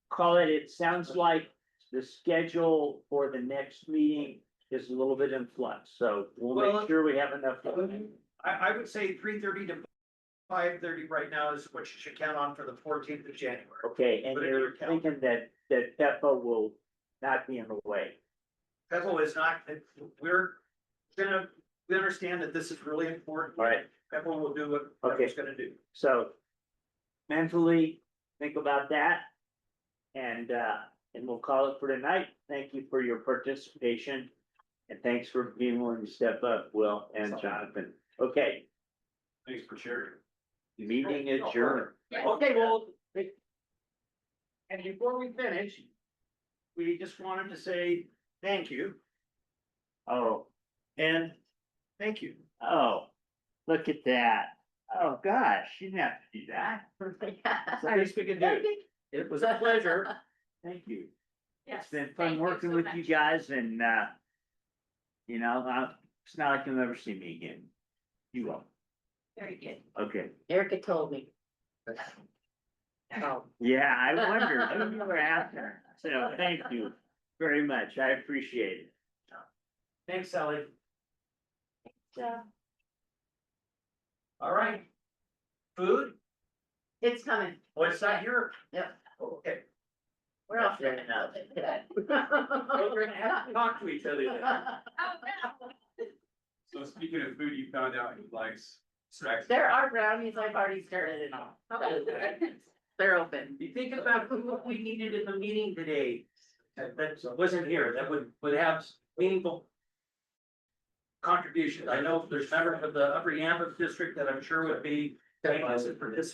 [SPEAKER 1] call it. It sounds like the schedule for the next meeting is a little bit in flux, so we'll
[SPEAKER 6] Well,
[SPEAKER 1] make sure we have enough.
[SPEAKER 6] I would say 3:30 to 5:30 right now is what you should count on for the 14th of January.
[SPEAKER 1] Okay, and
[SPEAKER 6] Put it in
[SPEAKER 1] you're
[SPEAKER 6] your calendar.
[SPEAKER 1] thinking that PEPA will not be in the way.
[SPEAKER 6] Pebble is not, we understand that this is really important.
[SPEAKER 1] All right,
[SPEAKER 6] Pebble will do what
[SPEAKER 1] Okay.
[SPEAKER 6] Pebble's gonna do.
[SPEAKER 1] so mentally think about that. And we'll call it for tonight. Thank you for your participation. And thanks for being willing to step up, Will and Jonathan. Okay,
[SPEAKER 7] Thanks for sharing.
[SPEAKER 1] meeting adjourned.
[SPEAKER 6] Okay, well. And before we finish, we just wanted to say thank you
[SPEAKER 1] Oh,
[SPEAKER 6] and thank you.
[SPEAKER 1] oh, look at that. Oh, gosh, you didn't have to do that.
[SPEAKER 6] It's the least we can do. It was a pleasure.
[SPEAKER 1] Thank you.
[SPEAKER 5] Yes,
[SPEAKER 1] It's been
[SPEAKER 5] thank
[SPEAKER 1] fun
[SPEAKER 5] you
[SPEAKER 1] working
[SPEAKER 5] so
[SPEAKER 1] with
[SPEAKER 5] much.
[SPEAKER 1] you guys and, it's not like you'll never see me again. You will.
[SPEAKER 5] Very good.
[SPEAKER 1] Okay.
[SPEAKER 12] Erica told me.
[SPEAKER 5] Oh.
[SPEAKER 1] Yeah, I wondered. I never asked her. So thank you very much. I appreciate it.
[SPEAKER 6] Thanks, Sally.
[SPEAKER 5] Yeah.
[SPEAKER 6] All right. Food?
[SPEAKER 12] It's coming.
[SPEAKER 6] Well, it's not here.
[SPEAKER 12] Yep.
[SPEAKER 6] Okay.
[SPEAKER 12] We're off there now.
[SPEAKER 6] Well, we're gonna have to talk to each other then.
[SPEAKER 7] So speaking of food, you found out he likes snacks.
[SPEAKER 12] There are brownies. I've already started it off. They're open.
[SPEAKER 6] You think about what we needed in the meeting today, that wasn't here, that would have meaningful contribution. I know there's members of the Upper Yampa District that I'm sure would be anxious to participate.